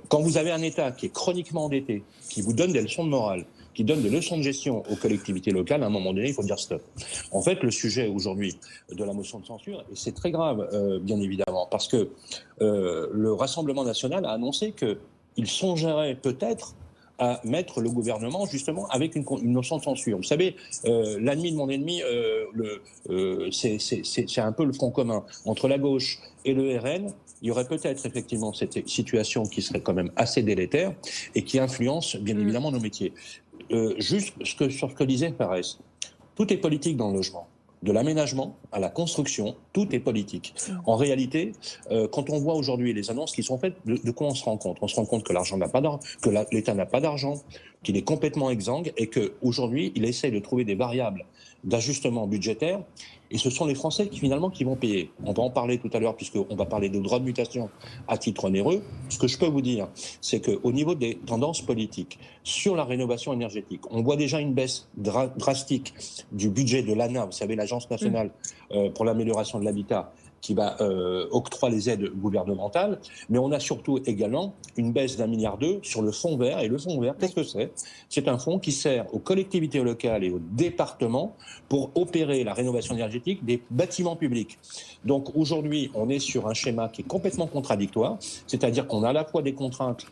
quand vous avez un État qui est chroniquement endetté, qui vous donne des leçons de morale, qui donne des leçons de gestion aux collectivités locales, à un moment donné, il faut dire stop. En fait, le sujet aujourd'hui de la motion de censure, et c'est très grave, bien évidemment, parce que le Rassemblement national a annoncé qu'il songerait peut-être à mettre le gouvernement justement avec une notion de censure. Vous savez, l'ennemi de mon ennemi, c'est un peu le front commun. Entre la gauche et le RN, il y aurait peut-être effectivement cette situation qui serait quand même assez délétère et qui influence bien évidemment nos métiers. Juste sur ce que disait Paresse, tout est politique dans le logement. De l'aménagement à la construction, tout est politique. En réalité, quand on voit aujourd'hui les annonces qui sont faites, de quoi on se rend compte? On se rend compte que l'argent n'a pas d'argent, que l'État n'a pas d'argent, qu'il est complètement exsangue et qu'aujourd'hui, il essaie de trouver des variables d'ajustement budgétaire. Et ce sont les Français qui finalement qui vont payer. On va en parler tout à l'heure puisqu'on va parler de droits de mutation à titre onéreux. Ce que je peux vous dire, c'est qu'au niveau des tendances politiques sur la rénovation énergétique, on voit déjà une baisse drastique du budget de l'ANA, vous savez, l'Agence nationale pour l'amélioration de l'habitat, qui va octroie les aides gouvernementales, mais on a surtout également une baisse d'1,2 milliard sur le fonds vert. Et le fonds vert, qu'est-ce que c'est? C'est un fonds qui sert aux collectivités locales et aux départements pour opérer la rénovation énergétique des bâtiments publics. Donc aujourd'hui, on est sur un schéma qui est complètement contradictoire, c'est-à-dire qu'on a à la fois des contraintes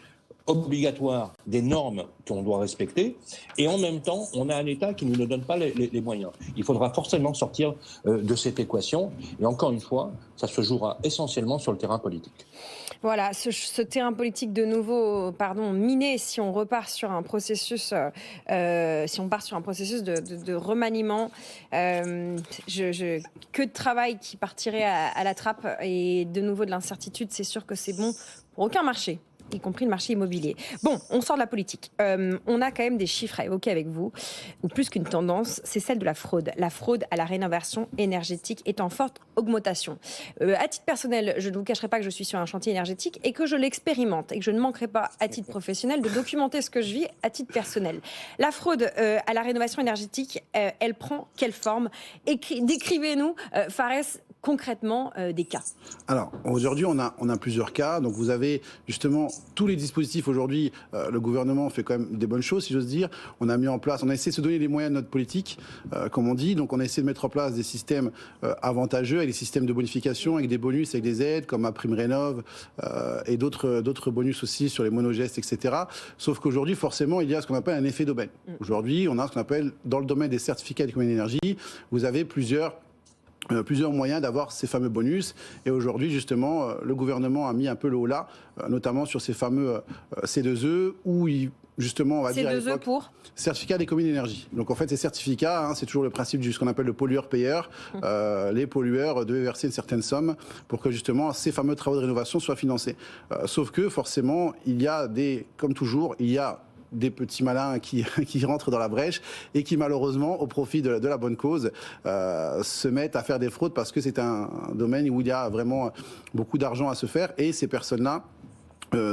obligatoires, des normes qu'on doit respecter, et en même temps, on a un État qui ne nous donne pas les moyens. Il faudra forcément sortir de cette équation, et encore une fois, ça se jouera essentiellement sur le terrain politique. Voilà, ce terrain politique de nouveau, miné si on repart sur un processus, de remaniement. Que de travail qui partirait à la trappe et de nouveau de l'incertitude, c'est sûr que c'est bon pour aucun marché, y compris le marché immobilier. Bon, on sort de la politique. On a quand même des chiffres à évoquer avec vous, ou plus qu'une tendance, c'est celle de la fraude. La fraude à la rénovation énergétique est en forte augmentation. À titre personnel, je ne vous cacherai pas que je suis sur un chantier énergétique et que je l'expérimente et que je ne manquerai pas, à titre professionnel, de documenter ce que je vis à titre personnel. La fraude à la rénovation énergétique, elle prend quelle forme? Décrivez-nous, Fares, concrètement des cas. Alors, aujourd'hui, on a plusieurs cas. Donc, vous avez justement tous les dispositifs. Aujourd'hui, le gouvernement fait quand même des bonnes choses, si j'ose dire. On a mis en place, on a essayé de se donner les moyens de notre politique, comme on dit. Donc, on a essayé de mettre en place des systèmes avantageux, avec des systèmes de bonification, avec des bonus, avec des aides, comme MaPrimeRénov', et d'autres bonus aussi sur les monogestes, etc. Sauf qu'aujourd'hui, forcément, il y a ce qu'on appelle un effet d'aubaine. Aujourd'hui, on a ce qu'on appelle, dans le domaine des certificats d'économie d'énergie, vous avez plusieurs moyens d'avoir ces fameux bonus. Et aujourd'hui, justement, le gouvernement a mis un peu le haut là, notamment sur ces fameux C2E, où justement, on va dire à l'époque, pour certificat d'économie d'énergie. Donc en fait, ces certificats, c'est toujours le principe de ce qu'on appelle le pollueur-payeur. Les pollueurs devaient verser une certaine somme pour que justement ces fameux travaux de rénovation soient financés. Sauf que forcément, comme toujours, il y a des petits malins qui rentrent dans la brèche et qui malheureusement, au profit de la bonne cause, se mettent à faire des fraudes parce que c'est un domaine où il y a vraiment beaucoup d'argent à se faire, et ces personnes-là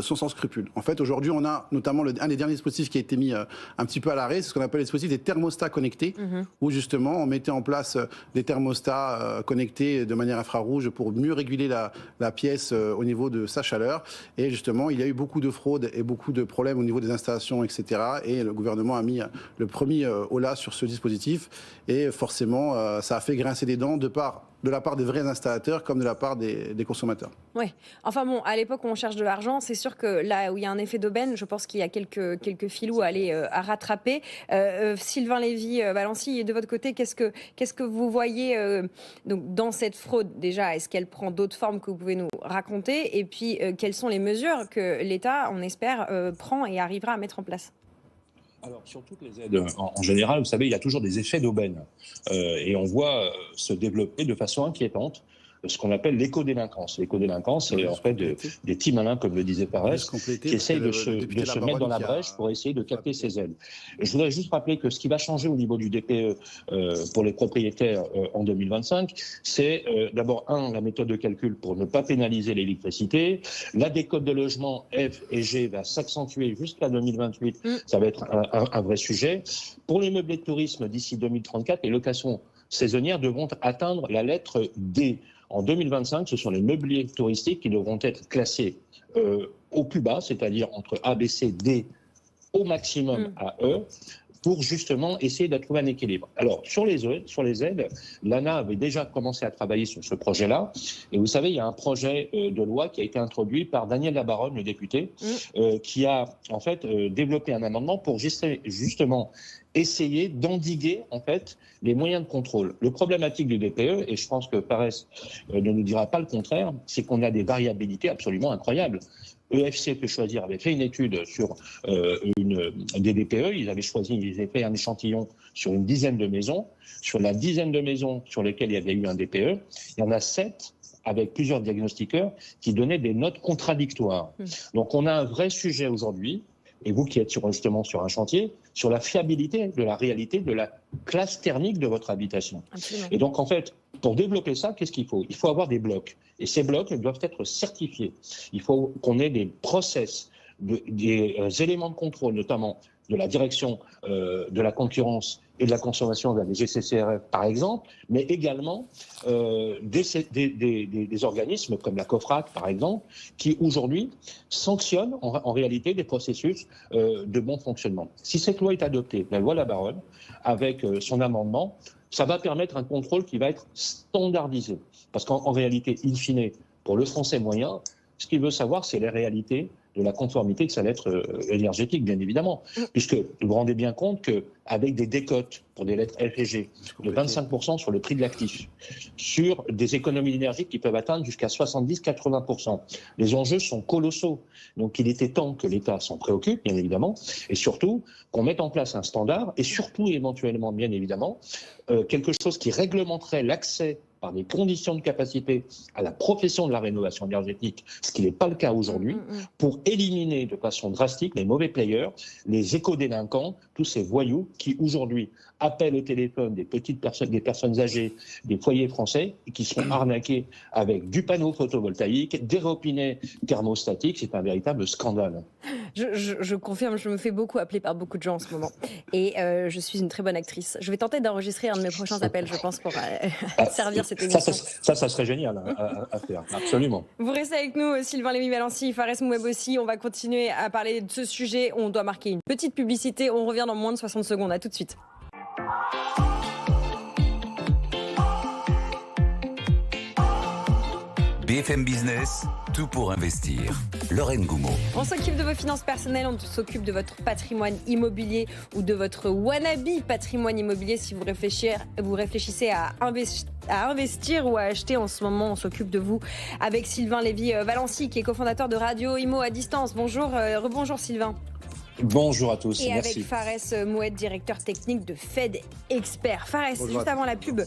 sans scrupule. En fait, aujourd'hui, on a notamment un des derniers dispositifs qui a été mis un petit peu à l'arrêt, c'est ce qu'on appelle les dispositifs des thermostats connectés, où justement on mettait en place des thermostats connectés de manière infrarouge pour mieux réguler la pièce au niveau de sa chaleur. Et justement, il y a eu beaucoup de fraudes et beaucoup de problèmes au niveau des installations, etc. Et le gouvernement a mis le premier holà sur ce dispositif. Et forcément, ça a fait grincer des dents de la part des vrais installateurs comme de la part des consommateurs. Oui. Enfin bon, à l'époque où on cherche de l'argent, c'est sûr que là où il y a un effet d'aubaine, je pense qu'il y a quelques filous à rattraper. Sylvain Lévy-Valency, de votre côté, qu'est-ce que vous voyez donc dans cette fraude déjà? Est-ce qu'elle prend d'autres formes que vous pouvez nous raconter? Et puis, quelles sont les mesures que l'État, on espère, prend et arrivera à mettre en place? Alors, sur toutes les aides, en général, vous savez, il y a toujours des effets d'aubaine. Et on voit se développer de façon inquiétante ce qu'on appelle l'éco-délinquance. L'éco-délinquance, c'est en fait des petits malins, comme le disait Paresse, qui essayent de se mettre dans la brèche pour essayer de capter ces aides. Je voudrais juste rappeler que ce qui va changer au niveau du DPE pour les propriétaires en 2025, c'est d'abord, la méthode de calcul pour ne pas pénaliser l'électricité. La décote de logement F et G va s'accentuer jusqu'à 2028. Ça va être un vrai sujet. Pour les meublés de tourisme, d'ici 2034, les locations saisonnières devront atteindre la lettre D. En 2025, ce sont les meublés touristiques qui devront être classés au plus bas, c'est-à-dire entre A, B, C, D, au maximum à E, pour justement essayer de trouver un équilibre. Alors, sur les aides, l'ANA avait déjà commencé à travailler sur ce projet-là. Et vous savez, il y a un projet de loi qui a été introduit par Daniel Labaronne, le député, qui a en fait développé un amendement pour justement essayer d'endiguer en fait les moyens de contrôle. Le problématique du DPE, et je pense que Paresse ne nous dira pas le contraire, c'est qu'on a des variabilités absolument incroyables. EFC peut choisir avait fait une étude sur des DPE. Ils avaient fait un échantillon sur une dizaine de maisons. Sur la dizaine de maisons sur lesquelles il y avait eu un DPE, il y en a 7 avec plusieurs diagnostiqueurs qui donnaient des notes contradictoires. Donc on a un vrai sujet aujourd'hui, et vous qui êtes justement sur un chantier, sur la fiabilité de la réalité de la classe thermique de votre habitation. Absolument. Et donc en fait, pour développer ça, qu'est-ce qu'il faut ? Il faut avoir des blocs. Et ces blocs doivent être certifiés. Il faut qu'on ait des process, des éléments de contrôle, notamment de la direction de la concurrence et de la consommation de la DGCCRF, par exemple, mais également des organismes comme la COFRAC, par exemple, qui aujourd'hui sanctionnent en réalité des processus de bon fonctionnement. Si cette loi est adoptée, la loi Labaronne, avec son amendement, ça va permettre un contrôle qui va être standardisé. Parce qu'en réalité, in fine, pour le français moyen, ce qu'il veut savoir, c'est les réalités de la conformité de sa lettre énergétique, bien évidemment. Puisque vous vous rendez bien compte qu'avec des décotes pour des lettres F et G de 25% sur le prix de l'actif, sur des économies d'énergie qui peuvent atteindre jusqu'à 70-80%, les enjeux sont colossaux. Donc il était temps que l'État s'en préoccupe, bien évidemment, et surtout qu'on mette en place un standard, et surtout éventuellement, bien évidemment, quelque chose qui réglementerait l'accès par des conditions de capacité à la profession de la rénovation énergétique, ce qui n'est pas le cas aujourd'hui, pour éliminer de façon drastique les mauvais players, les éco-délinquants, tous ces voyous qui aujourd'hui appellent au téléphone des personnes âgées, des foyers français, et qui sont arnaqués avec du panneau photovoltaïque, des robinets thermostatiques. C'est un véritable scandale. Je confirme, je me fais beaucoup appeler par beaucoup de gens en ce moment. Et je suis une très bonne actrice. Je vais tenter d'enregistrer un de mes prochains appels, je pense, pour servir cette émission. Ça serait génial à faire, absolument. Vous restez avec nous, Sylvain Lévy-Valency, Fares Mouebossi. On va continuer à parler de ce sujet. On doit marquer une petite publicité. On revient dans moins de 60 secondes. À tout de suite. BFM Business, tout pour investir. Lorraine Goumeau. On s'occupe de vos finances personnelles, on s'occupe de votre patrimoine immobilier ou de votre wannabe patrimoine immobilier. Si vous réfléchissez à investir ou à acheter en ce moment, on s'occupe de vous avec Sylvain Lévy-Valency, qui est cofondateur de Radio Imo à distance. Bonjour, rebonjour Sylvain. Bonjour à tous, Et merci. avec Fares Moued, directeur technique de Fed Expert. Fares, Bonjour juste avant la pub,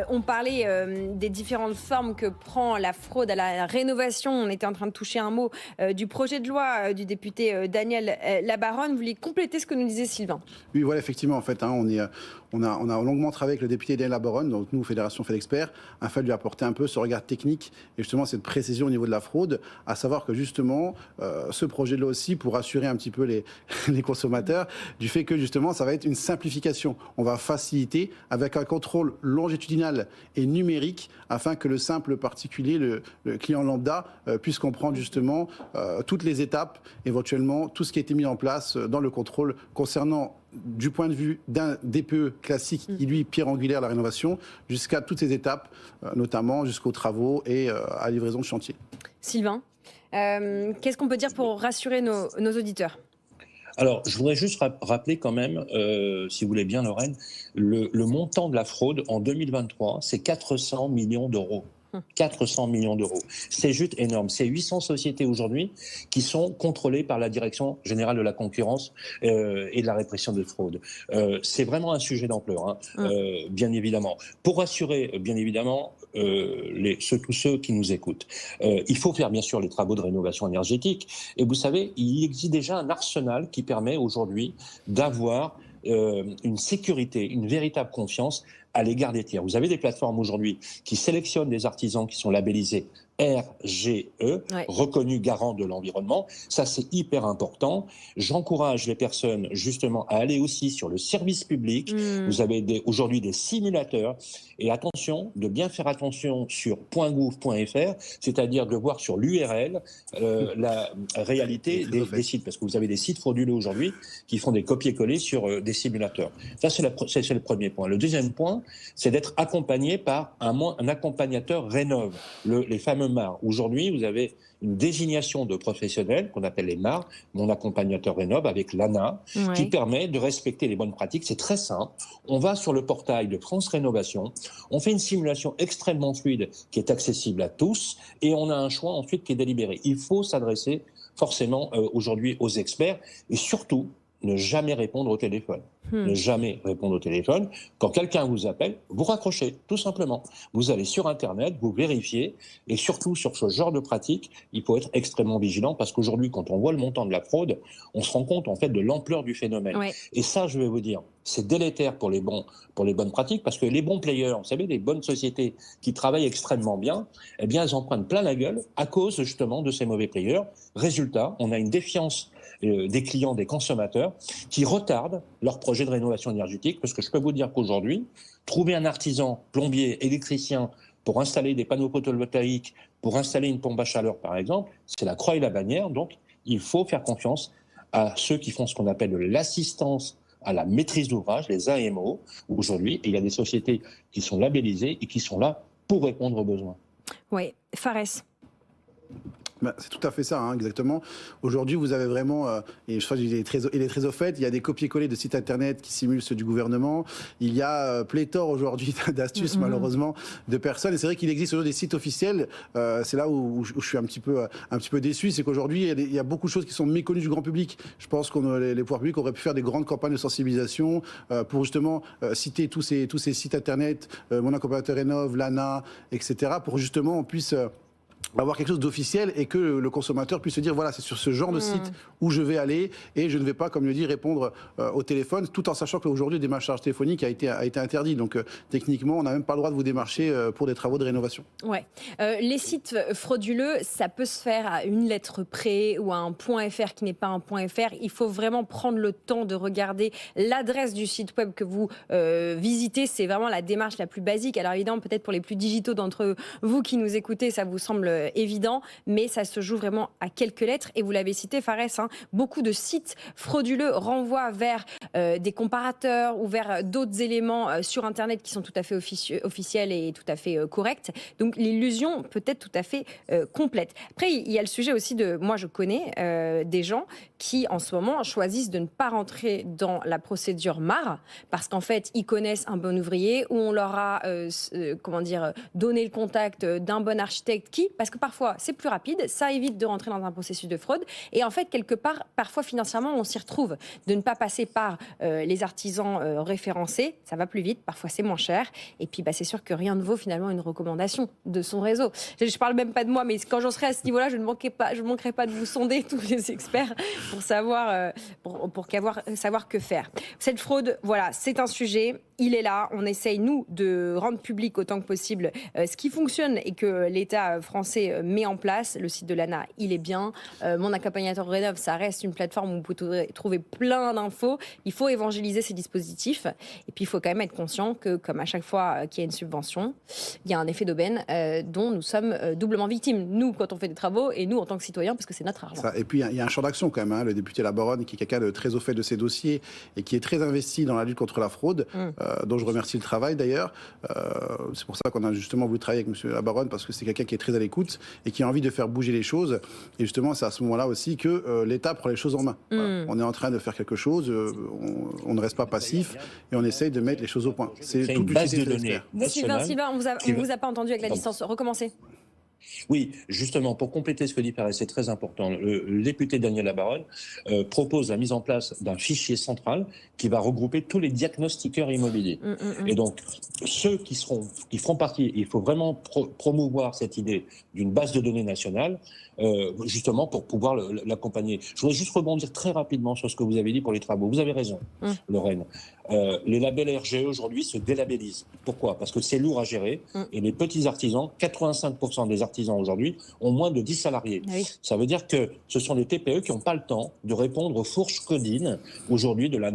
on parlait des différentes formes que prend la fraude à la rénovation. On était en train de toucher un mot du projet de loi du député Daniel Labaronne. Vous voulez compléter ce que nous disait Sylvain? Oui, voilà, effectivement, en fait, on a longuement travaillé avec le député Daniel Labaronne, donc nous, Fédération Fed Expert, afin de lui apporter un peu ce regard technique et justement cette précision au niveau de la fraude, à savoir que justement, ce projet de loi aussi, pour rassurer un petit peu les consommateurs, du fait que justement, ça va être une simplification. On va faciliter avec un contrôle longitudinal et numérique afin que le simple particulier, le client lambda, puisse comprendre justement toutes les étapes, éventuellement tout ce qui a été mis en place dans le contrôle concernant du point de vue d'un DPE classique qui, lui, pierre angulaire la rénovation, jusqu'à toutes ces étapes, notamment jusqu'aux travaux et à la livraison de chantier. Sylvain, qu'est-ce qu'on peut dire pour rassurer nos auditeurs? Alors, je voudrais juste rappeler quand même, si vous voulez bien, Lorraine, le montant de la fraude en 2023, c'est 400 millions d'euros. 400 millions d'euros. C'est juste énorme. C'est 800 sociétés aujourd'hui qui sont contrôlées par la Direction générale de la concurrence et de la répression des fraudes. C'est vraiment un sujet d'ampleur, bien évidemment. Pour rassurer, bien évidemment, tous ceux qui nous écoutent, il faut faire bien sûr les travaux de rénovation énergétique. Et vous savez, il existe déjà un arsenal qui permet aujourd'hui d'avoir une sécurité, une véritable confiance à l'égard des tiers. Vous avez des plateformes aujourd'hui qui sélectionnent des artisans qui sont labellisés RGE, reconnus garants de l'environnement. Ça, c'est hyper important. J'encourage les personnes justement à aller aussi sur le service public. Vous avez aujourd'hui des simulateurs. Et attention, de bien faire attention sur .gouv.fr, c'est-à-dire de voir sur l'URL la réalité des sites. Parce que vous avez des sites frauduleux aujourd'hui qui font des copier-coller sur des simulateurs. Ça, c'est le premier point. Le deuxième point, c'est d'être accompagné par un accompagnateur Rénov', les fameux MAR. Aujourd'hui, vous avez une désignation de professionnels qu'on appelle les MAR, mon accompagnateur Rénov', avec l'ANA, qui permet de respecter les bonnes pratiques. C'est très simple. On va sur le portail de France Rénovation, on fait une simulation extrêmement fluide qui est accessible à tous et on a un choix ensuite qui est délibéré. Il faut s'adresser forcément aujourd'hui aux experts et surtout ne jamais répondre au téléphone. Ne jamais répondre au téléphone. Quand quelqu'un vous appelle, vous raccrochez, tout simplement. Vous allez sur Internet, vous vérifiez, et surtout sur ce genre de pratique, il faut être extrêmement vigilant parce qu'aujourd'hui, quand on voit le montant de la fraude, on se rend compte en fait de l'ampleur du phénomène. Et ça, je vais vous dire, c'est délétère pour les bonnes pratiques parce que les bons players, vous savez, les bonnes sociétés qui travaillent extrêmement bien, eh bien, elles en prennent plein la gueule à cause justement de ces mauvais players. Résultat, on a une défiance des clients, des consommateurs, qui retardent leur projet de rénovation énergétique, parce que je peux vous dire qu'aujourd'hui, trouver un artisan, plombier, électricien, pour installer des panneaux photovoltaïques, pour installer une pompe à chaleur, par exemple, c'est la croix et la bannière. Donc, il faut faire confiance à ceux qui font ce qu'on appelle l'assistance à la maîtrise d'ouvrage, les AMO, aujourd'hui. Et il y a des sociétés qui sont labellisées et qui sont là pour répondre aux besoins. Oui, Fares. C'est tout à fait ça, exactement. Aujourd'hui, vous avez vraiment, et je crois qu'il est très au fait, il y a des copier-coller de sites internet qui simulent ceux du gouvernement. Il y a pléthore aujourd'hui d'astuces, malheureusement, de personnes. Et c'est vrai qu'il existe aujourd'hui des sites officiels. C'est là où je suis un petit peu déçu, c'est qu'aujourd'hui, il y a beaucoup de choses qui sont méconnues du grand public. Je pense que les pouvoirs publics auraient pu faire des grandes campagnes de sensibilisation pour justement citer tous ces sites internet, mon accompagnateur Rénov', l'ANA, etc., pour justement on puisse avoir quelque chose d'officiel et que le consommateur puisse se dire voilà, c'est sur ce genre de site où je vais aller et je ne vais pas, comme le dit, répondre au téléphone, tout en sachant qu'aujourd'hui le démarchage téléphonique a été interdit. Donc techniquement, on n'a même pas le droit de vous démarcher pour des travaux de rénovation. Ouais. Les sites frauduleux, ça peut se faire à une lettre près ou à un .fr qui n'est pas un .fr. Il faut vraiment prendre le temps de regarder l'adresse du site web que vous visitez. C'est vraiment la démarche la plus basique. Alors évidemment, peut-être pour les plus digitaux d'entre vous qui nous écoutez, ça vous semble évident, mais ça se joue vraiment à quelques lettres. Et vous l'avez cité, Fares, beaucoup de sites frauduleux renvoient vers des comparateurs ou vers d'autres éléments sur Internet qui sont tout à fait officiels et tout à fait corrects. Donc l'illusion peut être tout à fait complète. Après, il y a le sujet aussi de... Moi, je connais des gens qui, en ce moment, choisissent de ne pas rentrer dans la procédure MAR parce qu'en fait, ils connaissent un bon ouvrier ou on leur a donné le contact d'un bon architecte qui parce que parfois c'est plus rapide, ça évite de rentrer dans un processus de fraude et en fait quelque part, parfois financièrement on s'y retrouve. De ne pas passer par les artisans référencés, ça va plus vite, parfois c'est moins cher et puis c'est sûr que rien ne vaut finalement une recommandation de son réseau. Je parle même pas de moi, mais quand j'en serai à ce niveau-là, je ne manquerai pas de vous sonder tous les experts pour savoir, savoir que faire. Cette fraude, voilà, c'est un sujet. Il est là, on essaye, nous, de rendre public autant que possible ce qui fonctionne et que l'État français met en place. Le site de l'ANA, il est bien. Mon accompagnateur Rénov, ça reste une plateforme où vous pouvez trouver plein d'infos. Il faut évangéliser ces dispositifs. Et puis, il faut quand même être conscient que, comme à chaque fois qu'il y a une subvention, il y a un effet d'aubaine dont nous sommes doublement victimes. Nous, quand on fait des travaux, et nous, en tant que citoyens, parce que c'est notre argent. Et puis, il y a un champ d'action quand même. Le député Labaronne, qui est quelqu'un de très au fait de ces dossiers et qui est très investi dans la lutte contre la fraude, dont je remercie le travail d'ailleurs. C'est pour ça qu'on a justement voulu travailler avec M. Labaronne, parce que c'est quelqu'un qui est très à l'écoute et qui a envie de faire bouger les choses. Et justement, c'est à ce moment-là aussi que l'État prend les choses en main. Voilà. On est en train de faire quelque chose, on ne reste pas passif et on essaye de mettre les choses au point. C'est toute une base de données. Sylvain, on ne vous a pas entendu avec la distance. Recommencez. Oui, justement, pour compléter ce que dit Pérez, c'est très important. Le député Daniel Labaronne propose la mise en place d'un fichier central qui va regrouper tous les diagnostiqueurs immobiliers. Et donc, ceux qui feront partie, il faut vraiment promouvoir cette idée d'une base de données nationale, justement pour pouvoir l'accompagner. Je voudrais juste rebondir très rapidement sur ce que vous avez dit pour les travaux. Vous avez raison, Lorraine. Les labels RGE aujourd'hui se délabellisent. Pourquoi ? Parce que c'est lourd à gérer et les petits artisans, 85% des artisans aujourd'hui ont moins de 10 salariés. Oui. Ça veut dire que ce sont les TPE qui n'ont pas le temps de répondre aux fourches codines aujourd'hui de la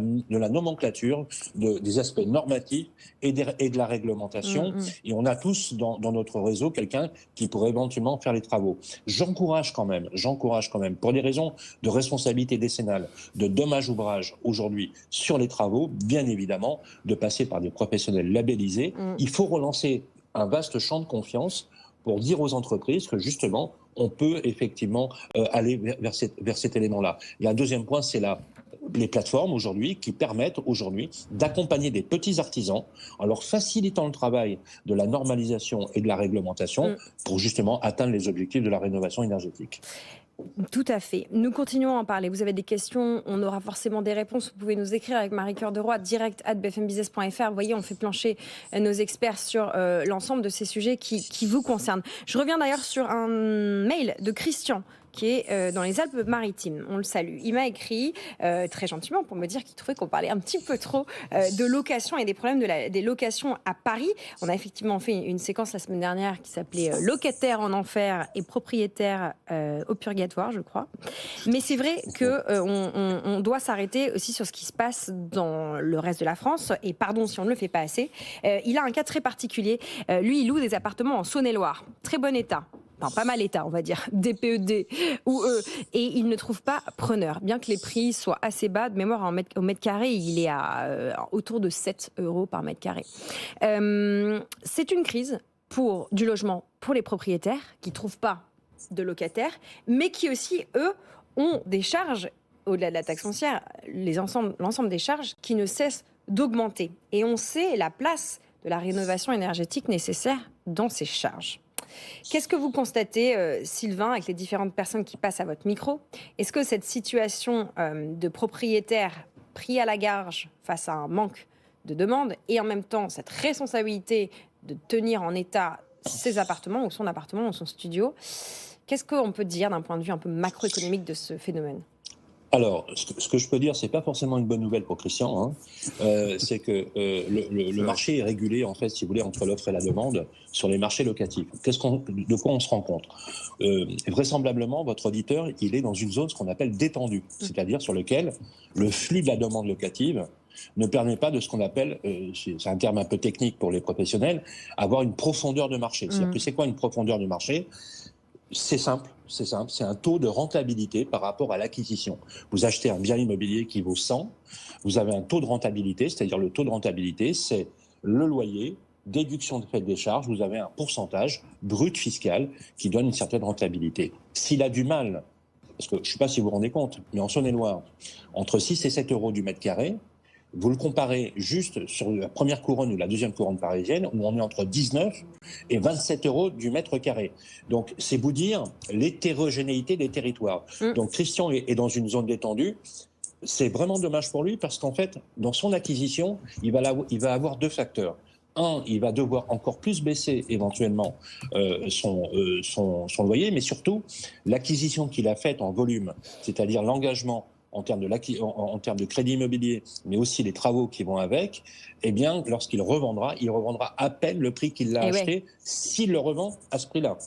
nomenclature, des aspects normatifs et de la réglementation. Et on a tous dans notre réseau quelqu'un qui pourrait éventuellement faire les travaux. J'encourage quand même, pour des raisons de responsabilité décennale, de dommage-ouvrage aujourd'hui sur les travaux, bien évidemment, de passer par des professionnels labellisés. Il faut relancer un vaste champ de confiance pour dire aux entreprises que justement, on peut effectivement aller vers cet élément-là. Il y a un deuxième point, c'est les plateformes aujourd'hui qui permettent aujourd'hui d'accompagner des petits artisans en leur facilitant le travail de la normalisation et de la réglementation pour justement atteindre les objectifs de la rénovation énergétique. Tout à fait. Nous continuons à en parler. Vous avez des questions, on aura forcément des réponses. Vous pouvez nous écrire avec Marie-Cœur de Roy, direct@bfmbusiness.fr. Vous voyez, on fait plancher nos experts sur l'ensemble de ces sujets qui vous concernent. Je reviens d'ailleurs sur un mail de Christian qui est dans les Alpes-Maritimes. On le salue. Il m'a écrit très gentiment pour me dire qu'il trouvait qu'on parlait un petit peu trop de location et des problèmes des locations à Paris. On a effectivement fait une séquence la semaine dernière qui s'appelait Locataires en enfer et propriétaires au purgatoire, je crois. Mais c'est vrai qu'on doit s'arrêter aussi sur ce qui se passe dans le reste de la France. Et pardon si on ne le fait pas assez. Il a un cas très particulier. Lui, il loue des appartements en Saône-et-Loire. Très bon état. Enfin, pas mal état, on va dire, DPED ou et il ne trouve pas preneur. Bien que les prix soient assez bas, de mémoire au mètre carré, il est à autour de 7 € par mètre carré. C'est une crise du logement pour les propriétaires qui ne trouvent pas de locataires, mais qui aussi, eux, ont des charges, au-delà de la taxe foncière, l'ensemble des charges qui ne cessent d'augmenter. Et on sait la place de la rénovation énergétique nécessaire dans ces charges. Qu'est-ce que vous constatez, Sylvain, avec les différentes personnes qui passent à votre micro ? Est-ce que cette situation de propriétaires pris à la gorge face à un manque de demande et en même temps cette responsabilité de tenir en état ses appartements ou son appartement ou son studio, qu'est-ce qu'on peut dire d'un point de vue un peu macroéconomique de ce phénomène ? Alors, ce que je peux dire, c'est pas forcément une bonne nouvelle pour Christian. C'est que le marché est régulé, en fait, si vous voulez, entre l'offre et la demande sur les marchés locatifs. De quoi on se rend compte ? Vraisemblablement, votre auditeur, il est dans une zone, ce qu'on appelle détendue, c'est-à-dire sur lequel le flux de la demande locative ne permet pas de ce qu'on appelle, c'est un terme un peu technique pour les professionnels, avoir une profondeur de marché. C'est-à-dire que c'est quoi une profondeur de marché ? C'est simple, c'est un taux de rentabilité par rapport à l'acquisition. Vous achetez un bien immobilier qui vaut 100, vous avez un taux de rentabilité, c'est-à-dire le taux de rentabilité, c'est le loyer, déduction de frais des charges, vous avez un pourcentage brut fiscal qui donne une certaine rentabilité. S'il a du mal, parce que je ne sais pas si vous vous rendez compte, mais en Saône-et-Loire, entre 6 et 7 € du mètre carré, vous le comparez juste sur la première couronne ou la deuxième couronne parisienne, où on est entre 19 et 27 euros du mètre carré. Donc, c'est vous dire l'hétérogénéité des territoires. Donc, Christian est dans une zone détendue. C'est vraiment dommage pour lui parce qu'en fait, dans son acquisition, il va avoir deux facteurs. Un, il va devoir encore plus baisser éventuellement son loyer, mais surtout, l'acquisition qu'il a faite en volume, c'est-à-dire l'engagement en termes de crédit immobilier, mais aussi les travaux qui vont avec, eh bien, lorsqu'il revendra, il revendra à peine le prix qu'il l'a acheté, s'il le revend à ce prix-là.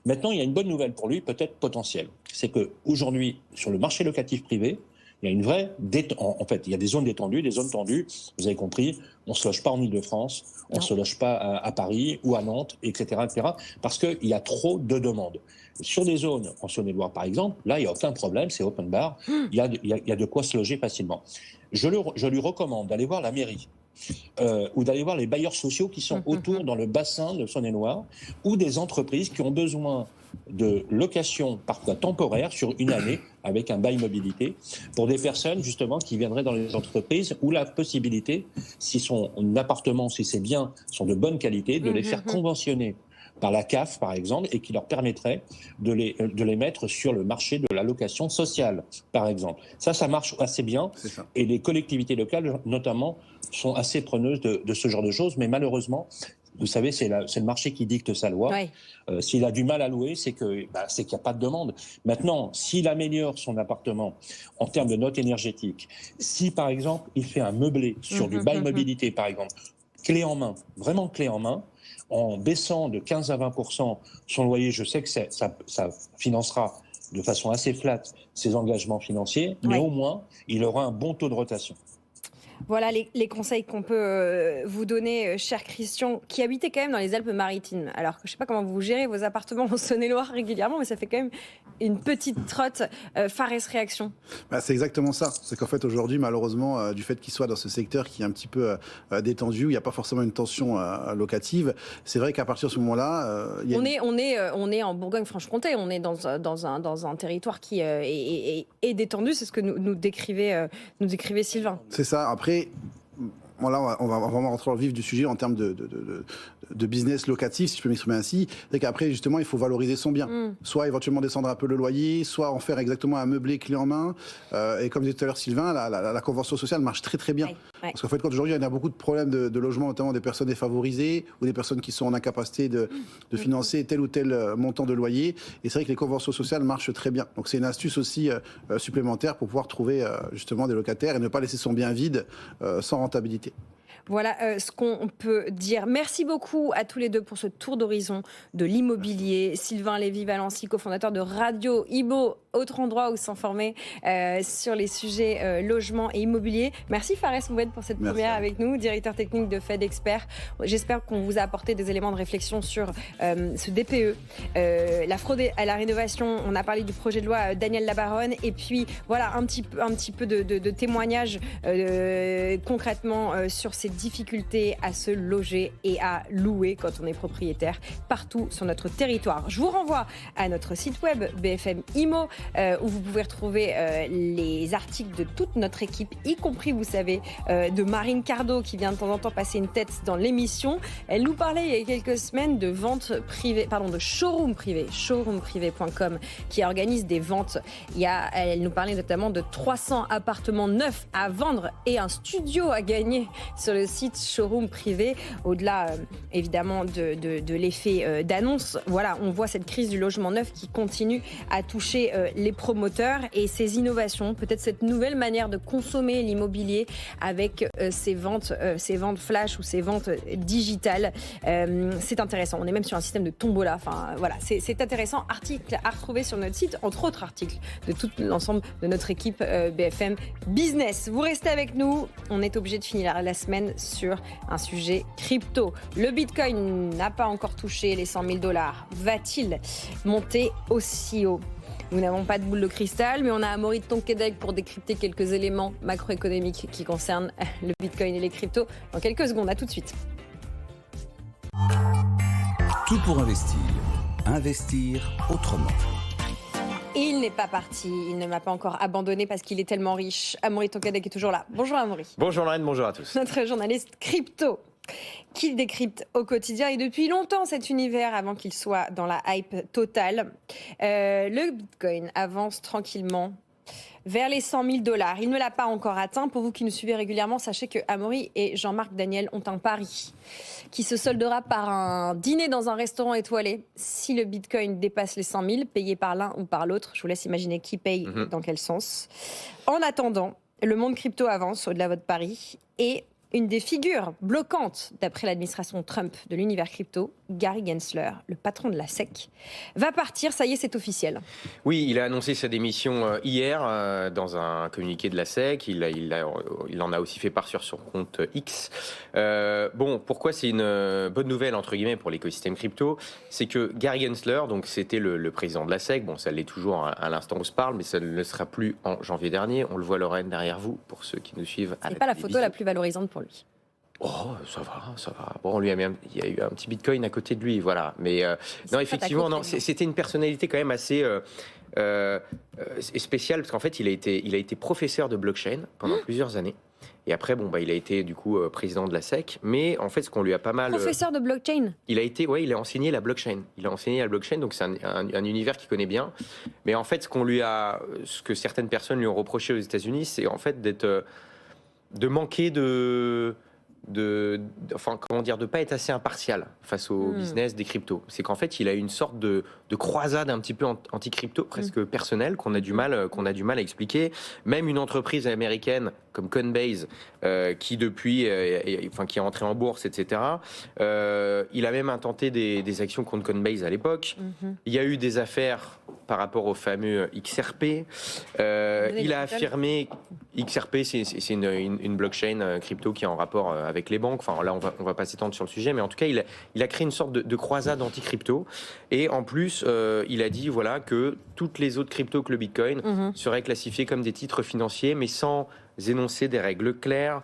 Maintenant, il y a une bonne nouvelle pour lui, peut-être potentielle. C'est qu'aujourd'hui, sur le marché locatif privé, il y a une vraie en fait, il y a des zones détendues, des zones tendues. Vous avez compris, on ne se loge pas en Ile-de-France, on ne se loge pas à Paris ou à Nantes, etc., parce qu'il y a trop de demandes. Sur des zones, en Saône-et-Loire par exemple, là, il n'y a aucun problème, c'est open bar, il y a de quoi se loger facilement. Je lui recommande d'aller voir la mairie. Ou d'aller voir les bailleurs sociaux qui sont autour dans le bassin de Saône-et-Loire, ou des entreprises qui ont besoin de location parfois temporaire sur une année avec un bail mobilité pour des personnes justement qui viendraient dans les entreprises, ou la possibilité, si son appartement, si ses biens sont de bonne qualité, de les faire conventionner par la CAF, par exemple, et qui leur permettrait de les mettre sur le marché de la location sociale, par exemple. Ça marche assez bien. Et les collectivités locales, notamment, sont assez preneuses de ce genre de choses. Mais malheureusement, vous savez, c'est le marché qui dicte sa loi. Oui. S'il a du mal à louer, c'est qu'il n'y a pas de demande. Maintenant, s'il améliore son appartement en termes de notes énergétiques, si, par exemple, il fait un meublé sur du bail mobilité, par exemple, clé en main, vraiment clé en main, en baissant de 15 à 20% son loyer, je sais que ça financera de façon assez flat ses engagements financiers, mais au moins, il aura un bon taux de rotation. Voilà les conseils qu'on peut vous donner, cher Christian, qui habitez quand même dans les Alpes-Maritimes. Alors, je ne sais pas comment vous gérez vos appartements en Saône-et-Loire régulièrement, mais ça fait quand même une petite trotte. Fares, réaction. C'est exactement ça. C'est qu'en fait, aujourd'hui, malheureusement, du fait qu'il soit dans ce secteur qui est un petit peu détendu, où il n'y a pas forcément une tension locative, c'est vrai qu'à partir de ce moment-là... on est en Bourgogne-Franche-Comté, on est dans un territoire qui est détendu, c'est ce que nous décrivait Sylvain. C'est ça. Après, voilà, on va vraiment rentrer dans le vif du sujet en termes de business locatif, si je peux m'exprimer ainsi. C'est qu'après, justement, il faut valoriser son bien. Soit éventuellement descendre un peu le loyer, soit en faire exactement un meublé clé en main. Et comme disait tout à l'heure Sylvain, la convention sociale marche très très bien. Parce qu'en fait, quand aujourd'hui, il y a beaucoup de problèmes de logement, notamment des personnes défavorisées ou des personnes qui sont en incapacité de financer tel ou tel montant de loyer. Et c'est vrai que les conventions sociales marchent très bien. Donc c'est une astuce aussi supplémentaire pour pouvoir trouver justement des locataires et ne pas laisser son bien vide sans rentabilité. Voilà ce qu'on peut dire. Merci beaucoup à tous les deux pour ce tour d'horizon de l'immobilier. Sylvain Lévy-Valency, cofondateur de Radio Imo, autre endroit où s'informer sur les sujets logement et immobilier. Merci Fares Moued pour cette première avec nous, directeur technique de Fed Expert. J'espère qu'on vous a apporté des éléments de réflexion sur ce DPE, la fraude à la rénovation. On a parlé du projet de loi Daniel Labaronne et puis voilà un petit peu de témoignages concrètement sur ces difficultés à se loger et à louer quand on est propriétaire partout sur notre territoire. Je vous renvoie à notre site web BFM Imo où vous pouvez retrouver les articles de toute notre équipe, y compris, vous savez, de Marine Cardo qui vient de temps en temps passer une tête dans l'émission. Elle nous parlait il y a quelques semaines de de showroom privé, showroomprivé.com, qui organise des ventes. Elle nous parlait notamment de 300 appartements neufs à vendre et un studio à gagner sur le site Showroom Privé. Au-delà, évidemment, de l'effet d'annonce, voilà, on voit cette crise du logement neuf qui continue à toucher les promoteurs et ces innovations, peut-être cette nouvelle manière de consommer l'immobilier avec ces ventes flash ou ces ventes digitales. C'est intéressant. On est même sur un système de tombola. Enfin, voilà, c'est intéressant. Article à retrouver sur notre site, entre autres articles de tout l'ensemble de notre équipe BFM Business. Vous restez avec nous. On est obligé de finir la semaine sur un sujet crypto. Le Bitcoin n'a pas encore touché les 100 000 $. Va-t-il monter aussi haut ? Nous n'avons pas de boule de cristal, mais on a Amaury de Tonquédec pour décrypter quelques éléments macroéconomiques qui concernent le Bitcoin et les cryptos. Dans quelques secondes, à tout de suite. Tout pour investir. Investir autrement. Et il n'est pas parti, il ne m'a pas encore abandonné parce qu'il est tellement riche. Amaury Tonquédec est toujours là. Bonjour Amaury. Bonjour Lorraine, bonjour à tous. Notre journaliste crypto, qu'il décrypte au quotidien et depuis longtemps cet univers avant qu'il soit dans la hype totale. Le Bitcoin avance tranquillement vers les 100 000 $. Il ne l'a pas encore atteint. Pour vous qui nous suivez régulièrement, sachez que Amaury et Jean-Marc Daniel ont un pari qui se soldera par un dîner dans un restaurant étoilé. Si le Bitcoin dépasse les 100 000, payé par l'un ou par l'autre, je vous laisse imaginer qui paye dans quel sens. En attendant, le monde crypto avance au-delà de votre pari et une des figures bloquantes, d'après l'administration Trump de l'univers crypto, Gary Gensler, le patron de la SEC, va partir. Ça y est, c'est officiel. Oui, il a annoncé sa démission hier dans un communiqué de la SEC. Il en a aussi fait part sur son compte X. Bon, pourquoi c'est une bonne nouvelle, entre guillemets, pour l'écosystème crypto? C'est que Gary Gensler, donc c'était le président de la SEC, bon, ça l'est toujours à l'instant où on se parle, mais ça ne le sera plus en janvier dernier. On le voit, Lorraine, derrière vous, pour ceux qui nous suivent à la télévision. C'est pas la photo la plus valorisante pour lui. Oh, ça va. Bon, lui, il y a eu un petit Bitcoin à côté de lui, voilà. Mais non, effectivement, non, c'était une personnalité quand même assez spéciale parce qu'en fait, il a été professeur de blockchain pendant plusieurs années. Et après, bon, il a été du coup président de la SEC. Mais en fait, ce qu'on lui a pas mal. Professeur de blockchain. Il a enseigné la blockchain. Donc c'est un univers qu'il connaît bien. Mais en fait, ce que certaines personnes lui ont reproché aux États-Unis, c'est en fait de manquer de pas être assez impartial face au business des cryptos. C'est qu'en fait, il a une sorte de croisade un petit peu anti-crypto, presque personnelle, qu'on a du mal à expliquer. Même une entreprise américaine comme Coinbase, qui depuis, qui est entrée en bourse, etc. Il a même intenté des actions contre Coinbase à l'époque. Il y a eu des affaires par rapport au fameux XRP. Il a affirmé XRP, c'est une blockchain crypto qui est en rapport avec les banques. Enfin, là, on va pas s'étendre sur le sujet, mais en tout cas, il a créé une sorte de croisade anti-crypto. Et en plus, il a dit que toutes les autres cryptos que le Bitcoin seraient classifiées comme des titres financiers, mais sans énoncer des règles claires.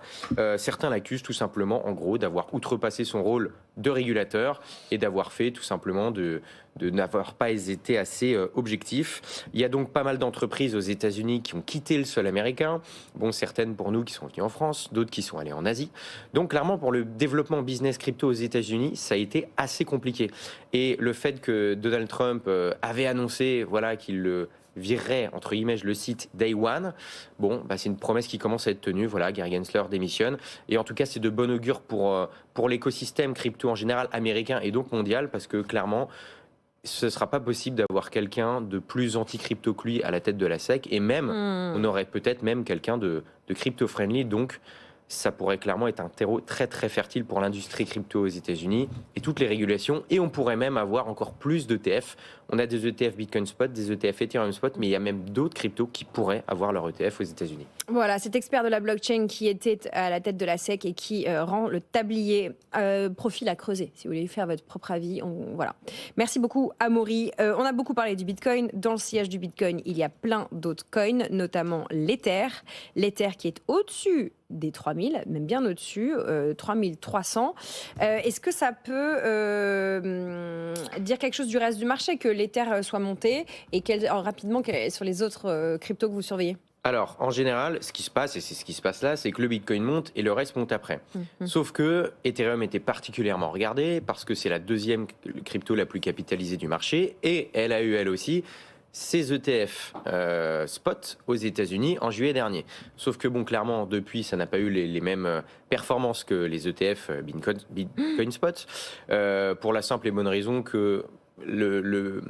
Certains l'accusent tout simplement, en gros, d'avoir outrepassé son rôle de régulateur et d'avoir fait tout simplement de n'avoir pas été assez objectif. Il y a donc pas mal d'entreprises aux États-Unis qui ont quitté le sol américain. Bon, certaines pour nous qui sont venues en France, d'autres qui sont allées en Asie. Donc clairement, pour le développement business crypto aux États-Unis, ça a été assez compliqué. Et le fait que Donald Trump avait annoncé qu'il le virerait, entre guillemets, je le cite, Day One. Bon, c'est une promesse qui commence à être tenue. Voilà, Gary Gensler démissionne. Et en tout cas, c'est de bon augure pour l'écosystème crypto en général américain et donc mondial, parce que clairement, ce ne sera pas possible d'avoir quelqu'un de plus anti-crypto que lui à la tête de la SEC. Et même, on aurait peut-être même quelqu'un de crypto-friendly. Donc, ça pourrait clairement être un terreau très très fertile pour l'industrie crypto aux États-Unis et toutes les régulations. Et on pourrait même avoir encore plus d'ETF. On a des ETF Bitcoin Spot, des ETF Ethereum Spot, mais il y a même d'autres cryptos qui pourraient avoir leur ETF aux États-Unis. Voilà, cet expert de la blockchain qui était à la tête de la SEC et qui rend le tablier profil à creuser. Si vous voulez faire votre propre avis, voilà. Merci beaucoup, Amaury. On a beaucoup parlé du Bitcoin. Dans le sillage du Bitcoin, il y a plein d'autres coins, notamment l'Ether. L'Ether qui est au-dessus des 3000, même bien au-dessus, 3300. Est-ce que ça peut dire quelque chose du reste du marché, que l'Ether soit monté et rapidement sur les autres cryptos que vous surveillez? Alors, en général, ce qui se passe, et c'est ce qui se passe là, c'est que le Bitcoin monte et le reste monte après. Sauf que Ethereum était particulièrement regardé parce que c'est la deuxième crypto la plus capitalisée du marché et elle a eu, elle aussi, ses ETF spot aux États-Unis en juillet dernier. Sauf que, bon, clairement, depuis, ça n'a pas eu les mêmes performances que les ETF Bitcoin Spot, pour la simple et bonne raison que le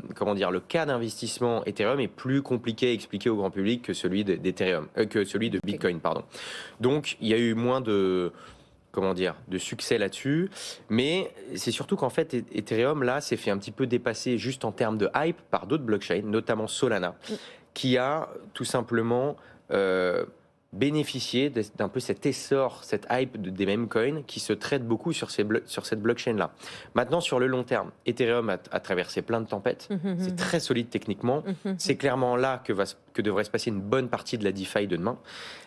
cas d'investissement Ethereum est plus compliqué à expliquer au grand public que celui de Bitcoin, pardon. Donc, il y a eu moins de succès là-dessus. Mais c'est surtout qu'en fait, Ethereum, là, s'est fait un petit peu dépasser juste en termes de hype par d'autres blockchains, notamment Solana, qui a tout simplement bénéficier d'un peu cet essor, cette hype des mêmes coins qui se traitent beaucoup sur cette blockchain-là. Maintenant, sur le long terme, Ethereum a traversé plein de tempêtes. C'est très solide techniquement. C'est clairement là que devrait se passer une bonne partie de la DeFi de demain.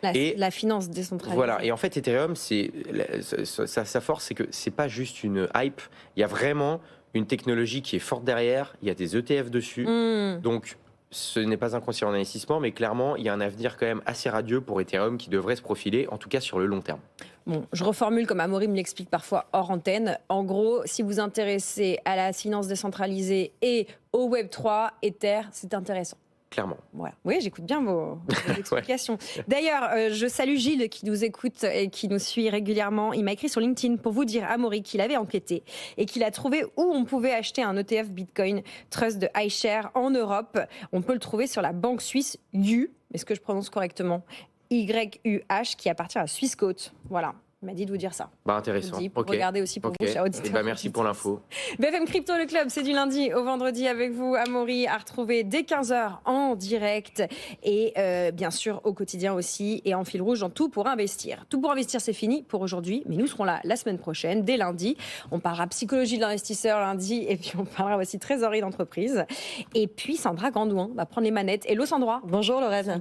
La finance décentralisée. Voilà. Et en fait, Ethereum, sa force, c'est que c'est pas juste une hype. Il y a vraiment une technologie qui est forte derrière. Il y a des ETF dessus. Donc, Ce n'est pas un conseiller en investissement, mais clairement, il y a un avenir quand même assez radieux pour Ethereum qui devrait se profiler, en tout cas sur le long terme. Bon, je reformule comme Amaury me l'explique parfois hors antenne. En gros, si vous vous intéressez à la finance décentralisée et au Web3, Ether, c'est intéressant. Clairement. Voilà. Oui, j'écoute bien vos explications. D'ailleurs, je salue Gilles qui nous écoute et qui nous suit régulièrement. Il m'a écrit sur LinkedIn pour vous dire, Amaury, qu'il avait enquêté et qu'il a trouvé où on pouvait acheter un ETF Bitcoin Trust de iShares en Europe. On peut le trouver sur la banque suisse U, est-ce que je prononce correctement, YUH, qui appartient à Swissquote. Voilà. Il m'a dit de vous dire ça. Bah, intéressant. Regardez aussi pour vous, chers auditeurs. Merci pour l'info. BFM Crypto, le club, c'est du lundi au vendredi avec vous, Amaury, à retrouver dès 15h en direct et bien sûr au quotidien aussi et en fil rouge dans Tout pour investir. Tout pour investir, c'est fini pour aujourd'hui, mais nous serons là la semaine prochaine, dès lundi. On parlera psychologie de l'investisseur lundi et puis on parlera aussi trésorerie d'entreprise. Et puis Sandra Gandouin va prendre les manettes. Hello Sandra. Bonjour Lorraine.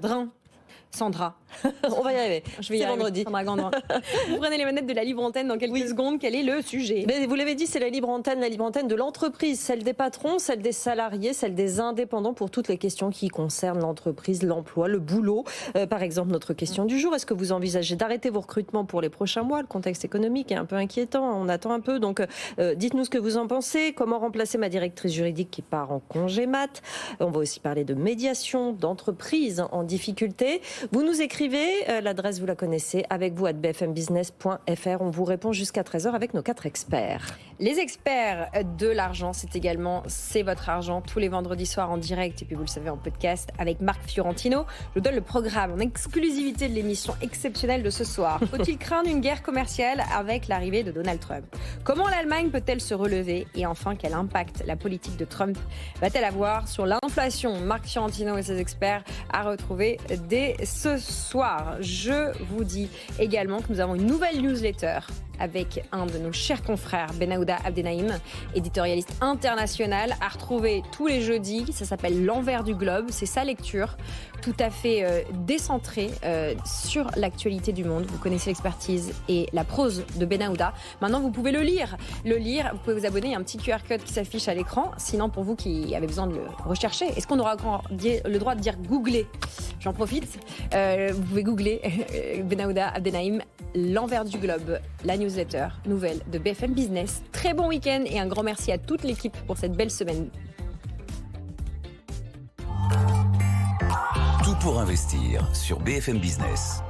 Sandra. On va y arriver. C'est vendredi. Sandra Gandouin. Vous prenez les manettes de la libre antenne dans quelques secondes. Quel est le sujet? Mais vous l'avez dit, c'est la libre antenne de l'entreprise, celle des patrons, celle des salariés, celle des indépendants pour toutes les questions qui concernent l'entreprise, l'emploi, le boulot. Par exemple, notre question du jour, est-ce que vous envisagez d'arrêter vos recrutements pour les prochains mois? Le contexte économique est un peu inquiétant, on attend un peu. Donc, dites-nous ce que vous en pensez. Comment remplacer ma directrice juridique qui part en congé mat? On va aussi parler de médiation, d'entreprise en difficulté. Vous nous écrivez, l'adresse vous la connaissez, avec vous @bfmbusiness.fr. On vous répond jusqu'à 13h avec nos 4 experts. Les experts de l'argent, c'est votre argent, tous les vendredis soirs en direct et puis vous le savez en podcast avec Marc Fiorentino. Je vous donne le programme en exclusivité de l'émission exceptionnelle de ce soir. Faut-il craindre une guerre commerciale avec l'arrivée de Donald Trump? Comment l'Allemagne peut-elle se relever? Et enfin, quel impact la politique de Trump va-t-elle avoir sur l'inflation? Marc Fiorentino et ses experts à retrouver dès ce soir. Je vous dis également que nous avons une nouvelle newsletter avec un de nos chers confrères, Benahouda Abdelnaïm, éditorialiste international, à retrouver tous les jeudis. Ça s'appelle L'envers du globe. C'est sa lecture, tout à fait décentrée sur l'actualité du monde. Vous connaissez l'expertise et la prose de Benahouda. Maintenant, vous pouvez le lire. Vous pouvez vous abonner. Il y a un petit QR code qui s'affiche à l'écran. Sinon, pour vous qui avez besoin de le rechercher, est-ce qu'on aura encore le droit de dire googler? J'en profite. Vous pouvez googler Benahouda Abdelnaïm, L'envers du globe, la newsletter nouvelle de BFM Business. Très bon week-end et un grand merci à toute l'équipe pour cette belle semaine. Tout pour investir sur BFM Business.